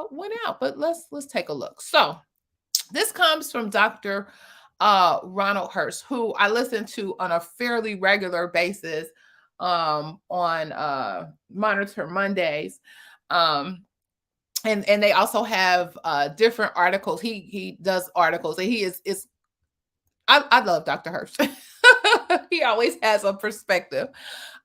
went out, but let's take a look. So this comes from Dr. Ronald Hurst, who I listen to on a fairly regular basis on Monitor Mondays. And they also have different articles. He does articles, and he is I love Dr. Hurst. He always has a perspective.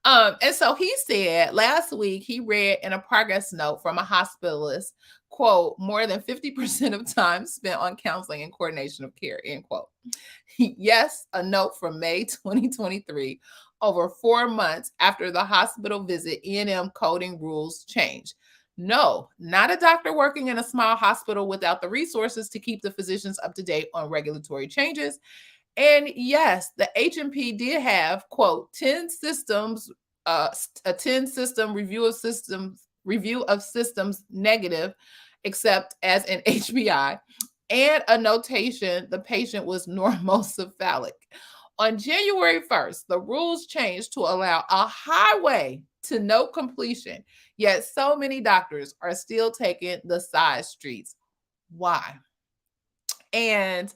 And so he said last week he read in a progress note from a hospitalist, quote, more than 50% of time spent on counseling and coordination of care, end quote. Yes, a note from May 2023, over 4 months after the hospital visit, E&M coding rules changed. No, not a doctor working in a small hospital without the resources to keep the physicians up to date on regulatory changes. And yes, the HMP did have, quote, 10 systems, a 10 system review of systems negative, except as an HBI, and a notation the patient was normocephalic. On January 1st, the rules changed to allow a highway to note completion, yet so many doctors are still taking the side streets. Why? And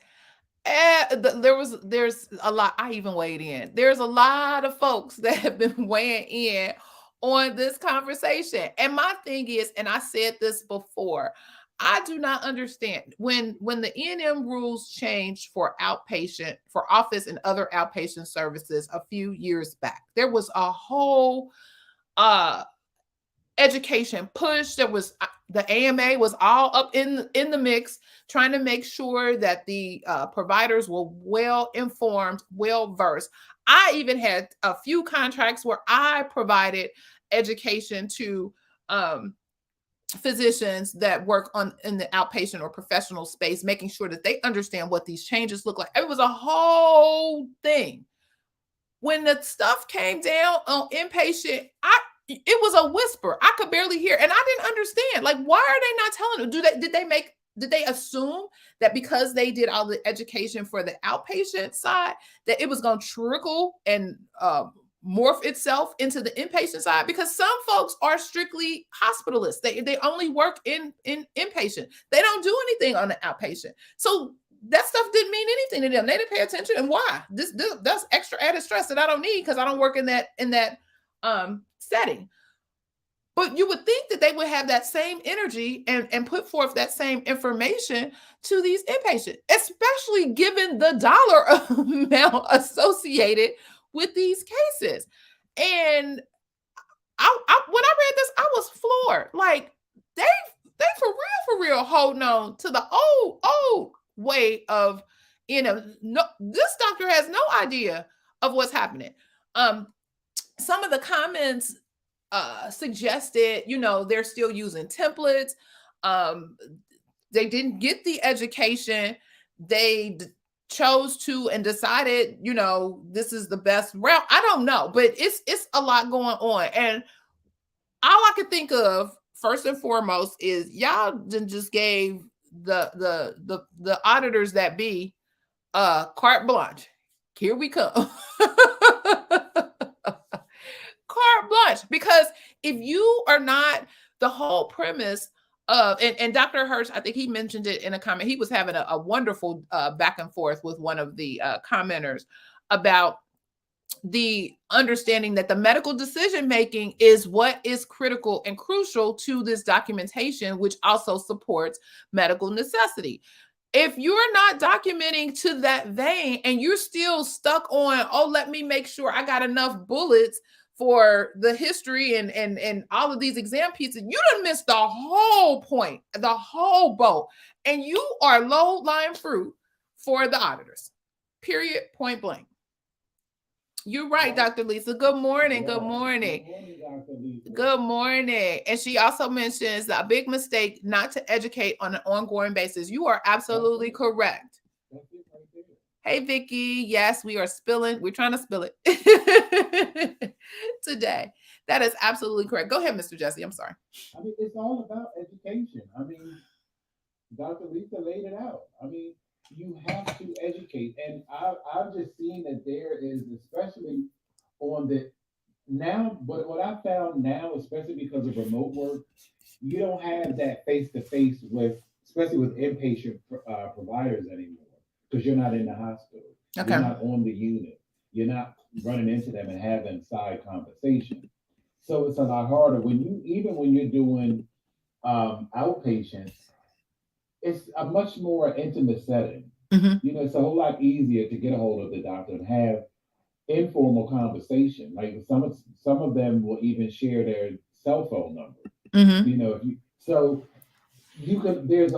there's a lot. I even weighed in. There's a lot of folks that have been weighing in on this conversation. And my thing is, and I said this before, I do not understand when the E&M rules changed for outpatient, for office and other outpatient services a few years back. There was a whole education push. There was the AMA was all up in the mix, trying to make sure that the providers were well informed, well versed. I even had a few contracts where I provided education to physicians that work in the outpatient or professional space, making sure that they understand what these changes look like. It was a whole thing. When the stuff came down on inpatient, it was a whisper. I could barely hear, and I didn't understand. Like, why are they not telling them? Did they assume that because they did all the education for the outpatient side, that it was going to trickle and morph itself into the inpatient side? Because some folks are strictly hospitalists. They only work in inpatient. They don't do anything on the outpatient. So that stuff didn't mean anything to them. They didn't pay attention. And why? That's extra added stress that I don't need because I don't work in that setting. But you would think that they would have that same energy and put forth that same information to these inpatients, especially given the dollar amount associated with these cases. And I when I read this, I was floored. Like, they for real holding on to the old way of, no, this doctor has no idea of what's happening. Some of the comments suggested, they're still using templates. They didn't get the education. They chose to and decided, this is the best route. I don't know, but it's a lot going on. And all I could think of first and foremost is y'all just gave the auditors that be carte blanche. Here we come. Carte blanche. Because if you are not, the whole premise of, and Dr. Hirsch, I think he mentioned it in a comment. He was having a wonderful back and forth with one of the commenters about the understanding that the medical decision making is what is critical and crucial to this documentation, which also supports medical necessity. If you're not documenting to that vein and you're still stuck on, oh, let me make sure I got enough bullets for the history and all of these exam pieces, you done missed the whole point, the whole boat. And you are low-lying fruit for the auditors. Period, point blank. You're right, Dr. Lisa. Good morning. Good morning.
Good morning, Dr. Lisa.
Good morning. And she also mentions a big mistake not to educate on an ongoing basis. You are absolutely correct.
That's it right there.
Hey, Vicky. Yes, we are spilling. We're trying to spill it today. That is absolutely correct. Go ahead, Mr. Jesse. I'm sorry.
I mean, it's all about education. I mean, Dr. Lisa laid it out. I mean, you have to educate. And I've just seen that there is, especially on the now, but what I found now, especially because of remote work, you don't have that face to face with, especially with inpatient providers anymore, because you're not in the hospital.
Okay.
You're not on the unit. You're not running into them and having side conversation. So it's a lot harder even when you're doing outpatients. It's a much more intimate setting.
Mhm.
You know, it's a whole lot easier to get a hold of the doctor and have informal conversation. Like some of them will even share their cell phone number.
Mhm.
You know, you can there's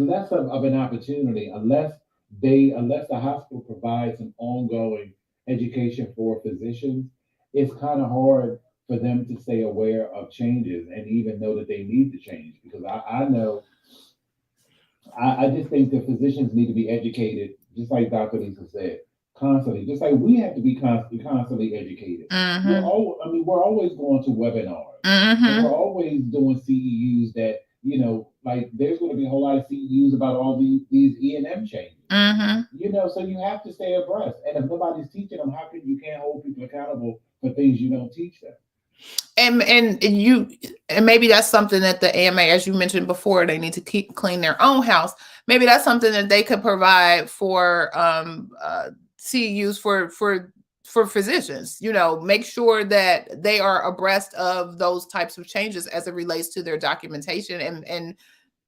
less of an opportunity unless the hospital provides an ongoing education for physicians. It's kind of hard for them to stay aware of changes and even know that they need to change, because I know I just think that physicians need to be educated, just like Dr. Lisa said, constantly. Just like we have to be constantly educated.
Mhm.
We're always going to webinars, and we're
Mhm.
always doing CEUs that, you know, like there's going to be a whole lot of CEUs about all these E&M changes.
Mhm.
You know, so you have to stay abreast. And if nobody's teaching them, how can you can't hold people accountable for things you don't teach them?
And maybe that's something that the AMA, as you mentioned before, they need to keep clean their own house. Maybe that's something that they could provide for CEUs for physicians. You know, make sure that they are abreast of those types of changes as it relates to their documentation, and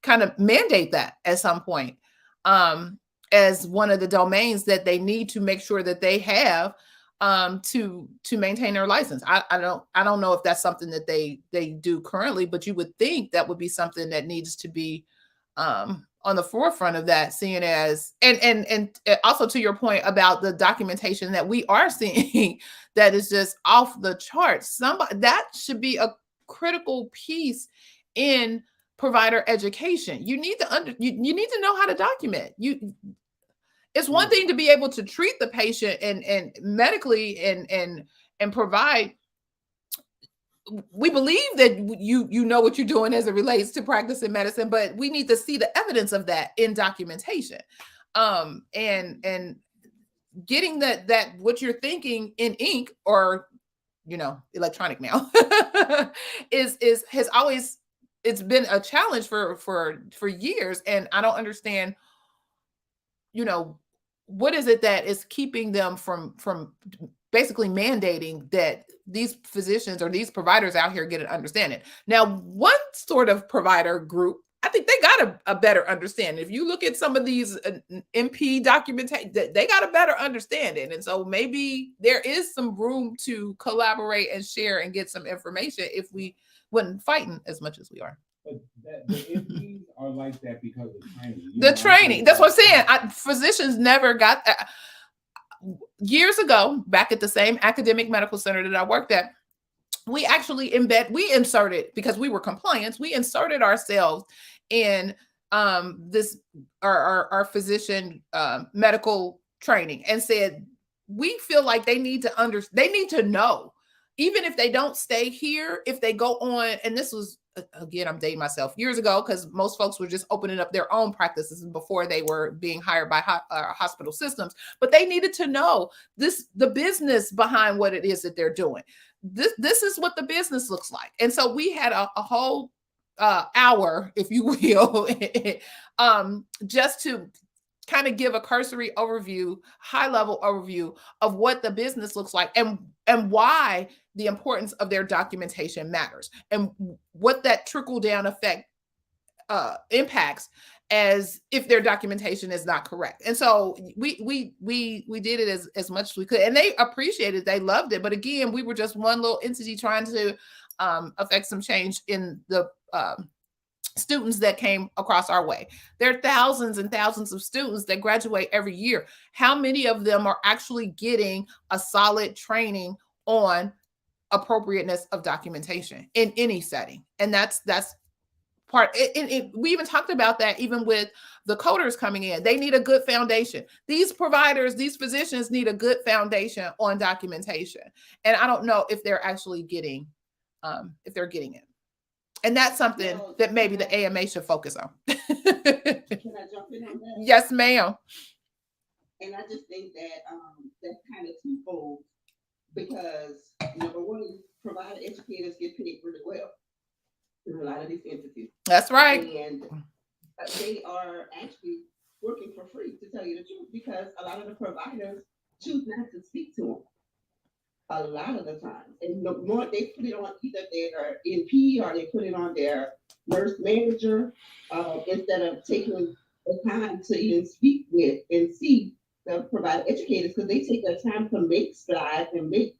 kind of mandate that at some point as one of the domains that they need to make sure that they have to maintain their license. I don't know if that's something that they do currently, but you would think that would be something that needs to be on the forefront of that, seeing as and also to your point about the documentation that we are seeing that is just off the charts. Somebody that should be a critical piece in provider education. You need to you need to know how to document. It's one thing to be able to treat the patient and medically and provide. We believe that you know what you're doing as it relates to practicing medicine, but we need to see the evidence of that in documentation. And getting that what you're thinking in ink or, you know, electronic now has always, it's been a challenge for years, and I don't understand, you know, what is it that is keeping them from basically mandating that these physicians or these providers out here get an understanding. Now, one sort of provider group, I think they got a better understanding. If you look at some of these MP documentation, they got a better understanding. And so maybe there is some room to collaborate and share and get some information if we wasn't fighting as much as we are.
But the MPs are like that because of training.
The training, that's what I'm saying. Physicians never got that. Years ago, back at the same academic medical center that I worked at, we actually inserted, because we were compliance, we inserted ourselves in this our physician medical training, and said we feel like they need to know even if they don't stay here, if they go on, and this was, again, I'm dating myself, years ago, because most folks were just opening up their own practices before they were being hired by hospital systems, but they needed to know the business behind what it is that they're doing. This is what the business looks like. And so we had a whole hour, if you will, just to kind of give a cursory overview, high level overview of what the business looks like, and why the importance of their documentation matters, and what that trickle down effect impacts as if their documentation is not correct. And so we did it as much as we could, and they appreciated it, they loved it. But again, we were just one little entity trying to affect some change in the students that came across our way. There are thousands and thousands of students that graduate every year. How many of them are actually getting a solid training on appropriateness of documentation in any setting? And that's part. We even talked about that even with the coders coming in. They need a good foundation. These providers, these physicians need a good foundation on documentation. And I don't know if they're actually getting, if they're getting it. And that's something that maybe the AMA should focus on.
Can I jump in on that?
Yes, ma'am.
And I just think that that's kind of twofold, because number one, provider educators get paid really well in a lot of these entities.
That's right.
And they are actually working for free, to tell you the truth, because a lot of the providers choose not to speak to them a lot of the time. And the more they put it on either their NP or they put it on their nurse manager, instead of taking the time to even speak with and see the provider educators, because they take their time to make slides and make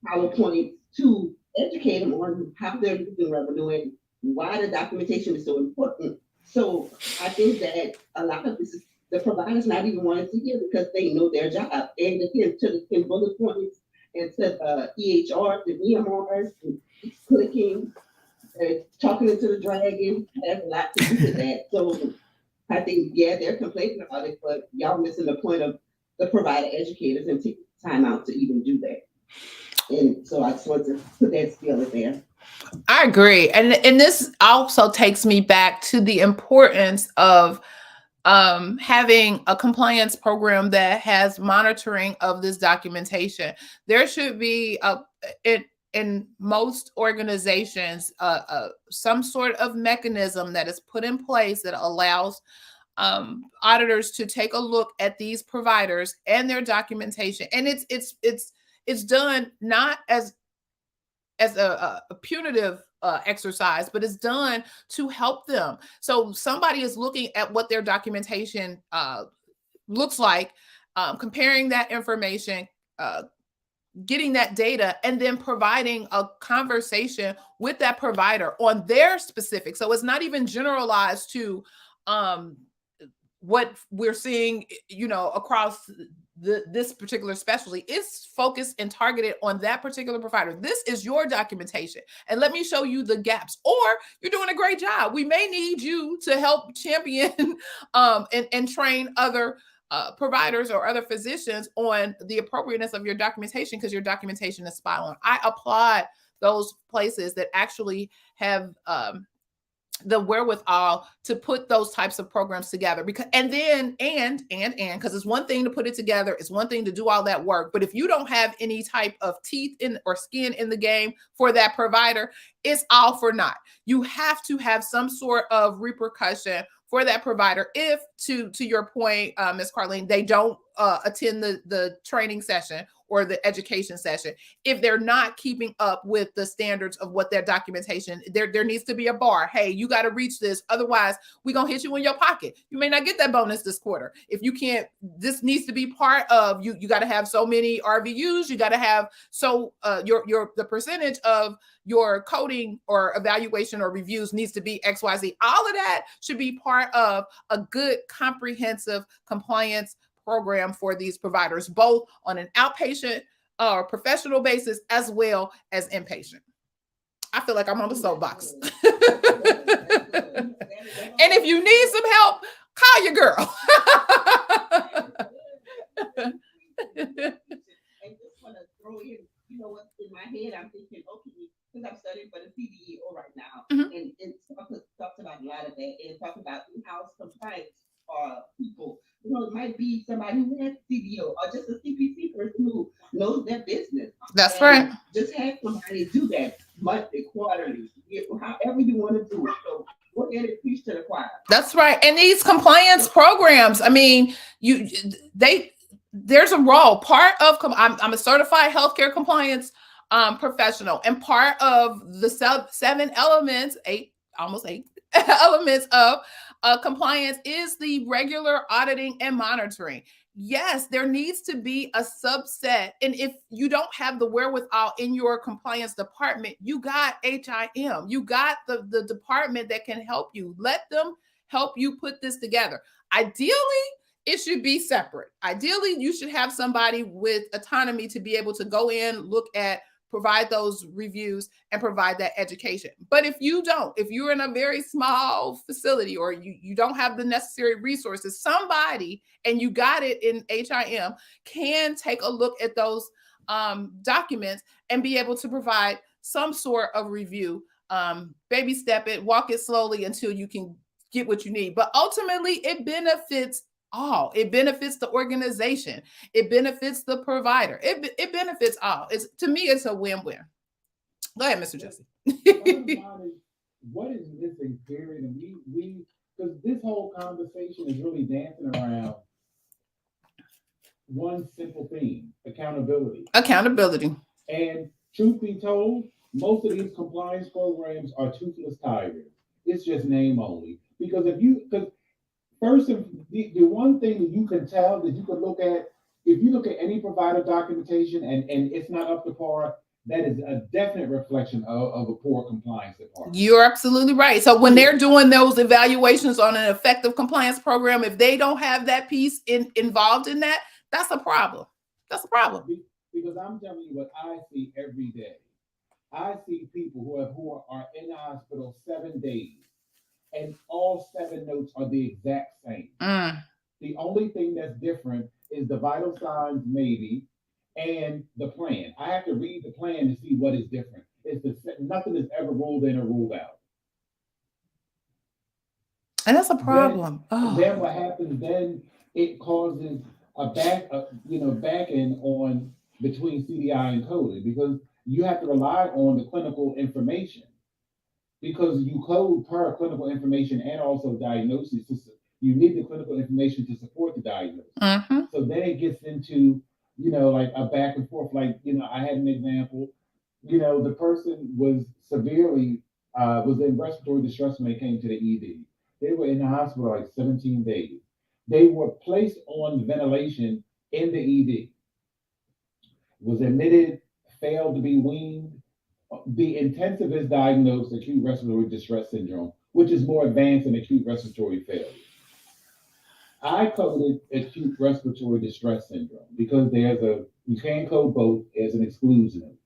PowerPoints to educate them on how they're using revenue and why the documentation is so important. So I think that a lot of this is the providers not even wanting to hear, because they know their job. And again, to the bullet points and to the EHR, the EMRs, and clicking, talking into the dragon has a lot to do with that. So I think, yeah, they're complaining about it, but y'all missing the point of the provider educators and taking time out to even do that. And so I just want to put that skill in there.
I agree. And this also takes me back to the importance of having a compliance program that has monitoring of this documentation. There should be in most organizations some sort of mechanism that is put in place that allows auditors to take a look at these providers and their documentation. And it's done not as a punitive exercise, but it's done to help them. So somebody is looking at what their documentation looks like, comparing that information, getting that data, and then providing a conversation with that provider on their specific. So it's not even generalized to what we're seeing, across this particular specialty. Is focused and targeted on that particular provider. This is your documentation, and let me show you the gaps. Or you're doing a great job. We may need you to help champion and train other providers or other physicians on the appropriateness of your documentation, because your documentation is spot on. I applaud those places that actually have the wherewithal to put those types of programs together, because because it's one thing to put it together, it's one thing to do all that work, but if you don't have any type of teeth in or skin in the game for that provider, it's all for naught. You have to have some sort of repercussion for that provider if, to your point, Ms. Carlene, they don't attend the training session or the education session, if they're not keeping up with the standards of what their documentation, there needs to be a bar. Hey, you got to reach this. Otherwise, we're going to hit you in your pocket. You may not get that bonus this quarter. If you can't, this needs to be part of, you got to have so many RVUs. You got to have, the percentage of your coding or evaluation or reviews needs to be XYZ. All of that should be part of a good comprehensive compliance program for these providers, both on an outpatient or professional basis as well as inpatient. I feel like I'm on the soapbox. And if you need some help, call your girl.
And just want to throw in you know what's in my head? I'm thinking, okay, because I'm studying for the CDEO right now,
Mhm.
and it talks about a lot of that, and talk about in-house compliance people. You know, it might be somebody who has CDO or just a CPC person who knows their business.
That's right.
And just have somebody do that monthly, quarterly, however you want to do it. So go ahead and preach to the choir.
That's right. And these compliance programs, I mean, there's a role. Part of I'm a certified healthcare compliance professional, and part of the seven elements, almost eight elements of compliance is the regular auditing and monitoring. Yes, there needs to be a subset. And if you don't have the wherewithal in your compliance department, you got HIM, you got the department that can help you. Let them help you put this together. Ideally, it should be separate. Ideally, you should have somebody with autonomy to be able to go in, look at, provide those reviews, and provide that education. But if you don't, if you're in a very small facility or you don't have the necessary resources, somebody, and you got it in HIM, can take a look at those documents and be able to provide some sort of review. Baby step it, walk it slowly until you can get what you need. But ultimately, it benefits all. It benefits the organization. It benefits the provider. It benefits all. It's, to me, it's a win-win. Go ahead, Mr. Jesse.
What is missing, period? And we because this whole conversation is really dancing around one simple theme: accountability.
Accountability.
And truth be told, most of these compliance programs are toothless tigers. It's just name only. Because because first, the one thing that you can tell that you can look at, if you look at any provider documentation and it's not up to par, that is a definite reflection of a poor compliance department.
You're absolutely right. So when they're doing those evaluations on an effective compliance program, if they don't have that piece involved in that, that's a problem. That's a problem.
Because I'm telling you what I see every day. I see people who are in the hospital 7 days, and all 7 notes are the exact same. The only thing that's different is the vital signs, maybe, and the plan. I have to read the plan to see what is different. Nothing is ever ruled in or ruled out.
And that's a problem.
Then what happens? Then it causes a back end on between CDI and coding, because you have to rely on the clinical information, because you code per clinical information and also diagnosis. You need the clinical information to support the diagnosis. So then it gets into, like a back and forth. Like, I had an example, the person was severely, was in respiratory distress when they came to the ED. They were in the hospital like 17 days. They were placed on ventilation in the ED, was admitted, failed to be weaned. The intensivist diagnosed acute respiratory distress syndrome, which is more advanced than acute respiratory failure. I coded acute respiratory distress syndrome because you can code both as an exclusion.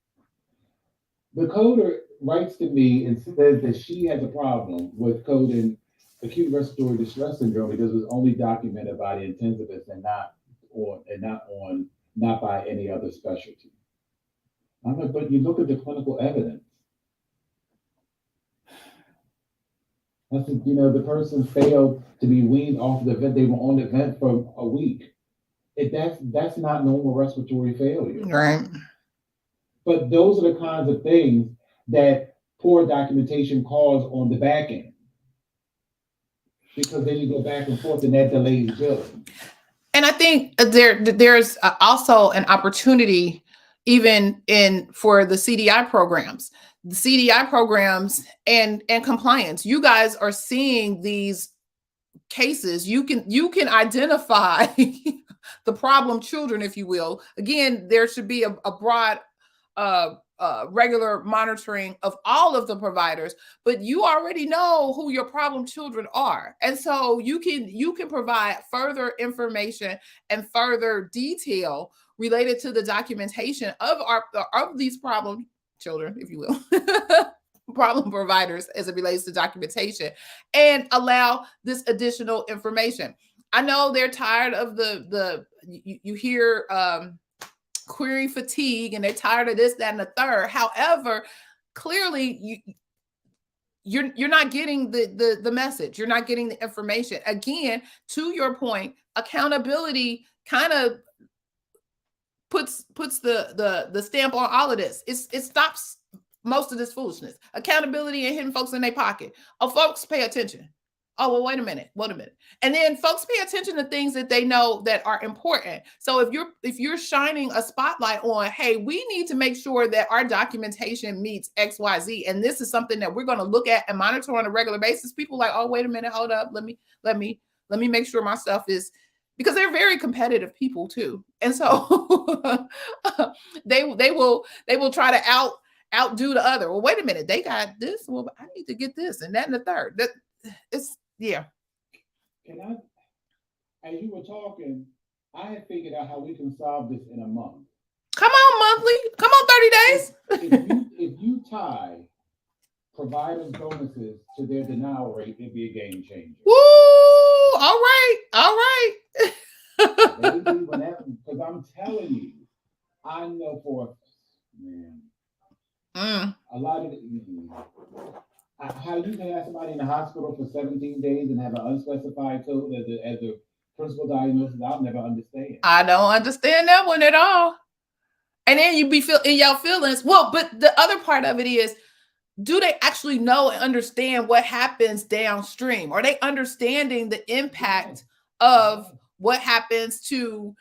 The coder writes to me and says that she has a problem with coding acute respiratory distress syndrome because it was only documented by the intensivist and not by any other specialty. I'm like, but you look at the clinical evidence. I said, the person failed to be weaned off the vent. They were on the vent for a week. That's not normal respiratory failure.
Right.
But those are the kinds of things that poor documentation cause on the back end, because then you go back and forth and that delays billing.
And I think there's also an opportunity even for the CDI programs. The CDI programs and compliance. You guys are seeing these cases. You can identify the problem children, if you will. Again, there should be a broad regular monitoring of all of the providers, but you already know who your problem children are. And so you can provide further information and further detail related to the documentation of these problem children, if you will, problem providers as it relates to documentation, and allow this additional information. I know they're tired of you hear query fatigue and they're tired of this, that, and the third. However, clearly you're not getting the message. You're not getting the information. Again, to your point, accountability kind of puts the stamp on all of this. It stops most of this foolishness. Accountability and hitting folks in their pocket. Oh, folks, pay attention. Oh, well, wait a minute. And then folks pay attention to things that they know that are important. So if you're shining a spotlight on, hey, we need to make sure that our documentation meets XYZ, and this is something that we're going to look at and monitor on a regular basis, people like, oh, wait a minute, hold up, let me make sure my stuff is, because they're very competitive people too. And so they will try to outdo the other. Well, wait a minute, they got this. Well, I need to get this and that and the third. Yeah.
Can I, as you were talking, I had figured out how we can solve this in a month.
Come on, monthly. Come on, 30 days.
If you tie providers' bonuses to their denial rate, it'd be a game changer.
Woo! All right.
Because I'm telling you, I know for a lot of how you can have somebody in the hospital for 17 days and have an unspecified code as a principal diagnosis, I'll never understand.
I don't understand that one at all. And then you be in your feelings. Well, but the other part of it is, do they actually know and understand what happens downstream? Are they understanding the impact of what happens to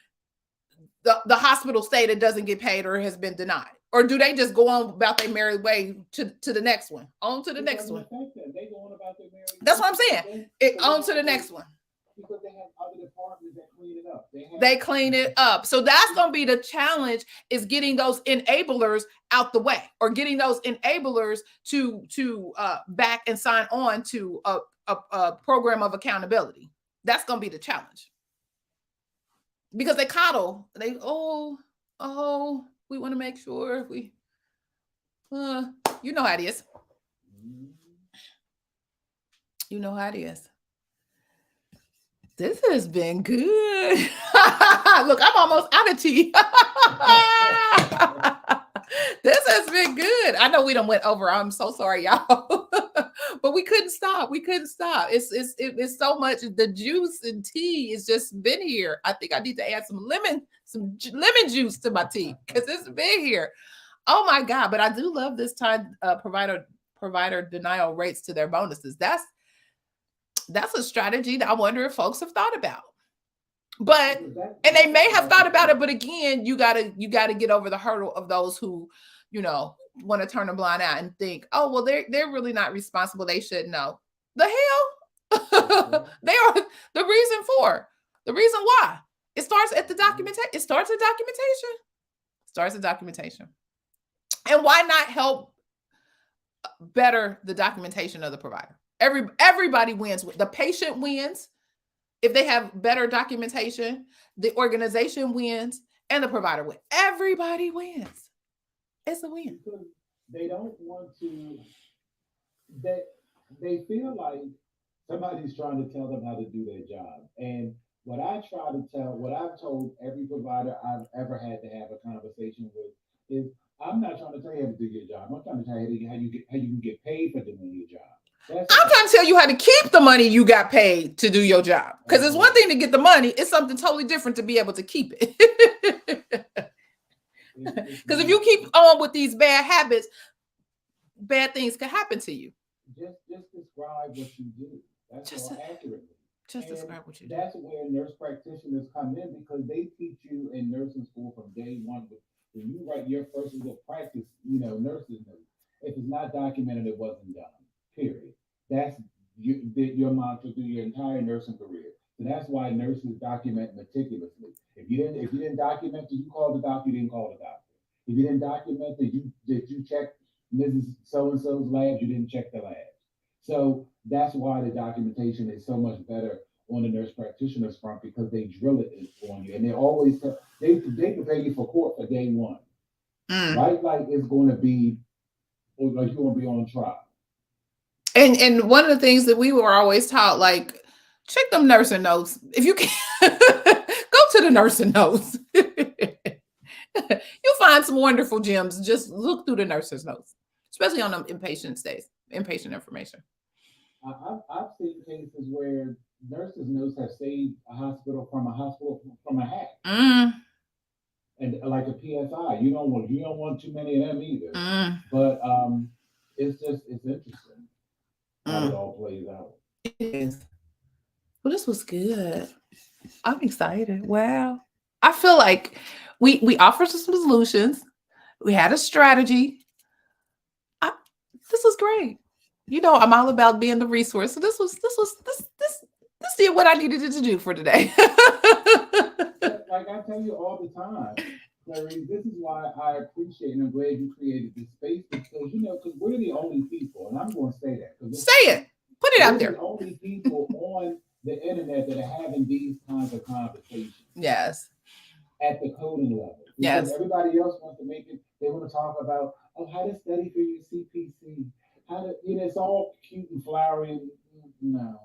the hospital stay that doesn't get paid or has been denied? Or do they just go on about their merry way to the next one? On to the next one.
They go on about their merry way.
That's what I'm saying. On to the next one.
Because they have other departments that clean it up.
They clean it up. So that's going to be the challenge, is getting those enablers out the way, or getting those enablers to back and sign on to a program of accountability. That's going to be the challenge. Because they coddle. They, we want to make sure we, you know how it is. You know how it is. This has been good. Look, I'm almost out of tea. This has been good. I know we done went over. I'm so sorry, y'all. But we couldn't stop. It's so much. The juice and tea has just been here. I think I need to add some lemon juice to my tea, because it's been here. Oh my God. But I do love this time provider denial rates to their bonuses. That's a strategy that I wonder if folks have thought about. But, and they may have thought about it, but again, you gotta get over the hurdle of those who, want to turn a blind eye and think, oh, well, they're really not responsible. They should know. The hell? They are the reason why. It starts at the documentation. It starts at documentation. And why not help better the documentation of the provider? Everybody wins. The patient wins if they have better documentation. The organization wins, and the provider wins. Everybody wins. It's a win.
Because they don't want to. They feel like somebody's trying to tell them how to do their job. And what I've told every provider I've ever had to have a conversation with is, I'm not trying to tell you how to do your job. I'm trying to tell you how you can get paid for doing your job. I'm
trying to tell you how to keep the money you got paid to do your job. Because it's one thing to get the money. It's something totally different to be able to keep it. Because if you keep on with these bad habits, bad things can happen to you.
Just describe what you do. That's more accurately.
Just describe what you do.
That's where nurse practitioners come in, because they teach you in nursing school from day one. When you write your first little practice, nursing note, if it's not documented, it wasn't done. Period. That's your mantra through your entire nursing career. So that's why nurses document meticulously. If you didn't document that you called the doctor, you didn't call the doctor. If you didn't document that you checked Mrs. So-and-so's labs, you didn't check the labs. So that's why the documentation is so much better on the nurse practitioner's front, because they drill it on you, and they always they prepare you for court for day one. Right? Like it's going to be, like you're going to be on trial.
And one of the things that we were always taught, like, check them nursing notes. If you can, go to the nursing notes. You'll find some wonderful gems. Just look through the nurse's notes, especially on them inpatient stays, inpatient information.
I've seen cases where nurses' notes have saved a hospital from a hack. And like a PSI, you don't want too many of them either. But it's interesting how it all plays out.
It is. Well, this was good. I'm excited. Wow. I feel like we offered some solutions. We had a strategy. This was great. You know, I'm all about being the resource. So this did what I needed it to do for today.
Like I tell you all the time, Clarice, this is why I appreciate and I'm glad you created this space because we're the only people, and I'm going to say that.
Say it. Put it out there.
We're the only people on the internet that are having these kinds of conversations.
Yes.
At the coding level. Because
yes.
Everybody else wants to make it, they want to talk about, how to study for your CPC. It's all cute and flowery. No.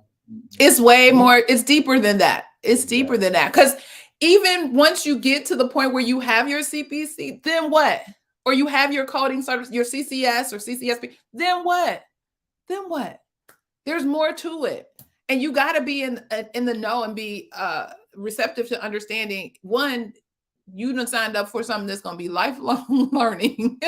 It's way more, it's deeper than that. It's deeper than that. Because even once you get to the point where you have your CPC, then what? Or you have your coding service, your CCS or CCS-P, then what? Then what? There's more to it. And you got to be in the know and be receptive to understanding. One, you done signed up for something that's going to be lifelong learning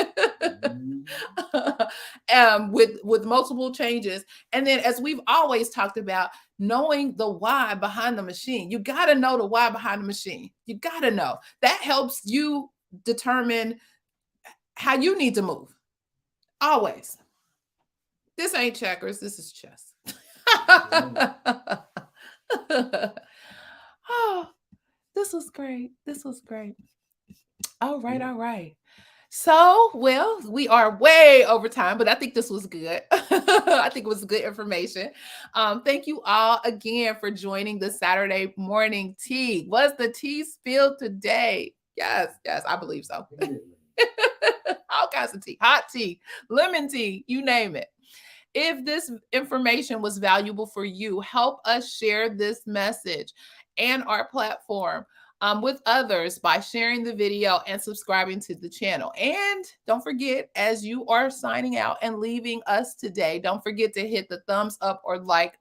with multiple changes. And then, as we've always talked about, knowing the why behind the machine. You got to know the why behind the machine. You got to know. That helps you determine how you need to move. Always. This ain't checkers. This is chess. Oh, this was great. This was great. All right. All right. So, well, we are way over time, but I think this was good. I think it was good information. Thank you all again for joining the Saturday morning tea. Was the tea spilled today? Yes, I believe so. All kinds of tea, hot tea, lemon tea, you name it. If this information was valuable for you, help us share this message and our platform with others by sharing the video and subscribing to the channel. And don't forget, as you are signing out and leaving us today, don't forget to hit the thumbs up or like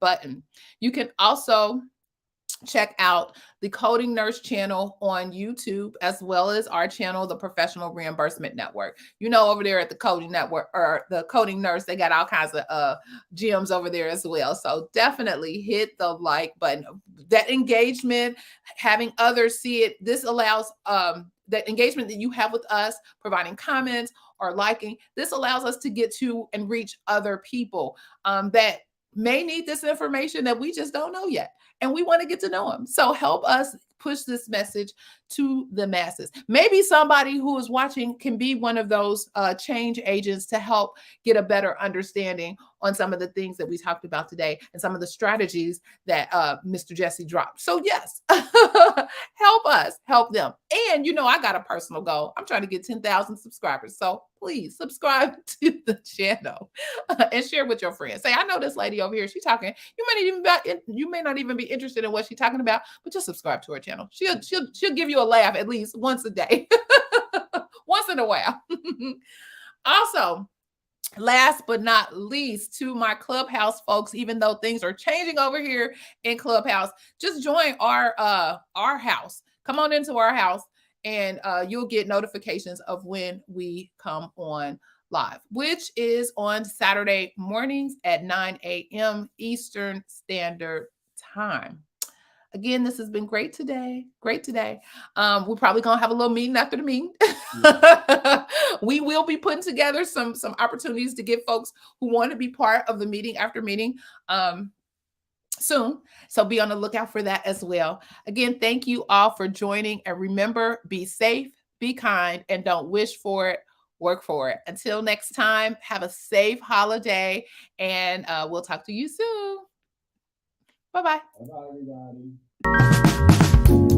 button. You can also check out the Coding Nurse channel on YouTube, as well as our channel, the Professional Reimbursement Network. Over there at the Coding Network or the Coding Nurse, they got all kinds of gems over there as well. So definitely hit the like button. That engagement, having others see it, this allows that engagement that you have with us, providing comments or liking, this allows us to get to and reach other people that may need this information that we just don't know yet. And we want to get to know them. So help us push this message to the masses. Maybe somebody who is watching can be one of those change agents to help get a better understanding on some of the things that we talked about today and some of the strategies that Mr. Jesse dropped. So yes, help us, help them. And I got a personal goal. I'm trying to get 10,000 subscribers. So please subscribe to the channel and share with your friends. Say, I know this lady over here. She's talking. You may not even be interested in what she's talking about, but just subscribe to her channel. She'll give you a laugh at least once a day, once in a while. Also, last but not least, to my Clubhouse folks, even though things are changing over here in Clubhouse, just join our house. Come on into our house and you'll get notifications of when we come on live, which is on Saturday mornings at 9 a.m. Eastern Standard Time. Again, this has been great today. Great today. We're probably going to have a little meeting after the meeting. We will be putting together some opportunities to get folks who want to be part of the meeting after meeting soon. So be on the lookout for that as well. Again, thank you all for joining. And remember, be safe, be kind, and don't wish for it. Work for it. Until next time, have a safe holiday, and we'll talk to you soon. Bye-bye.
Bye-bye, everybody.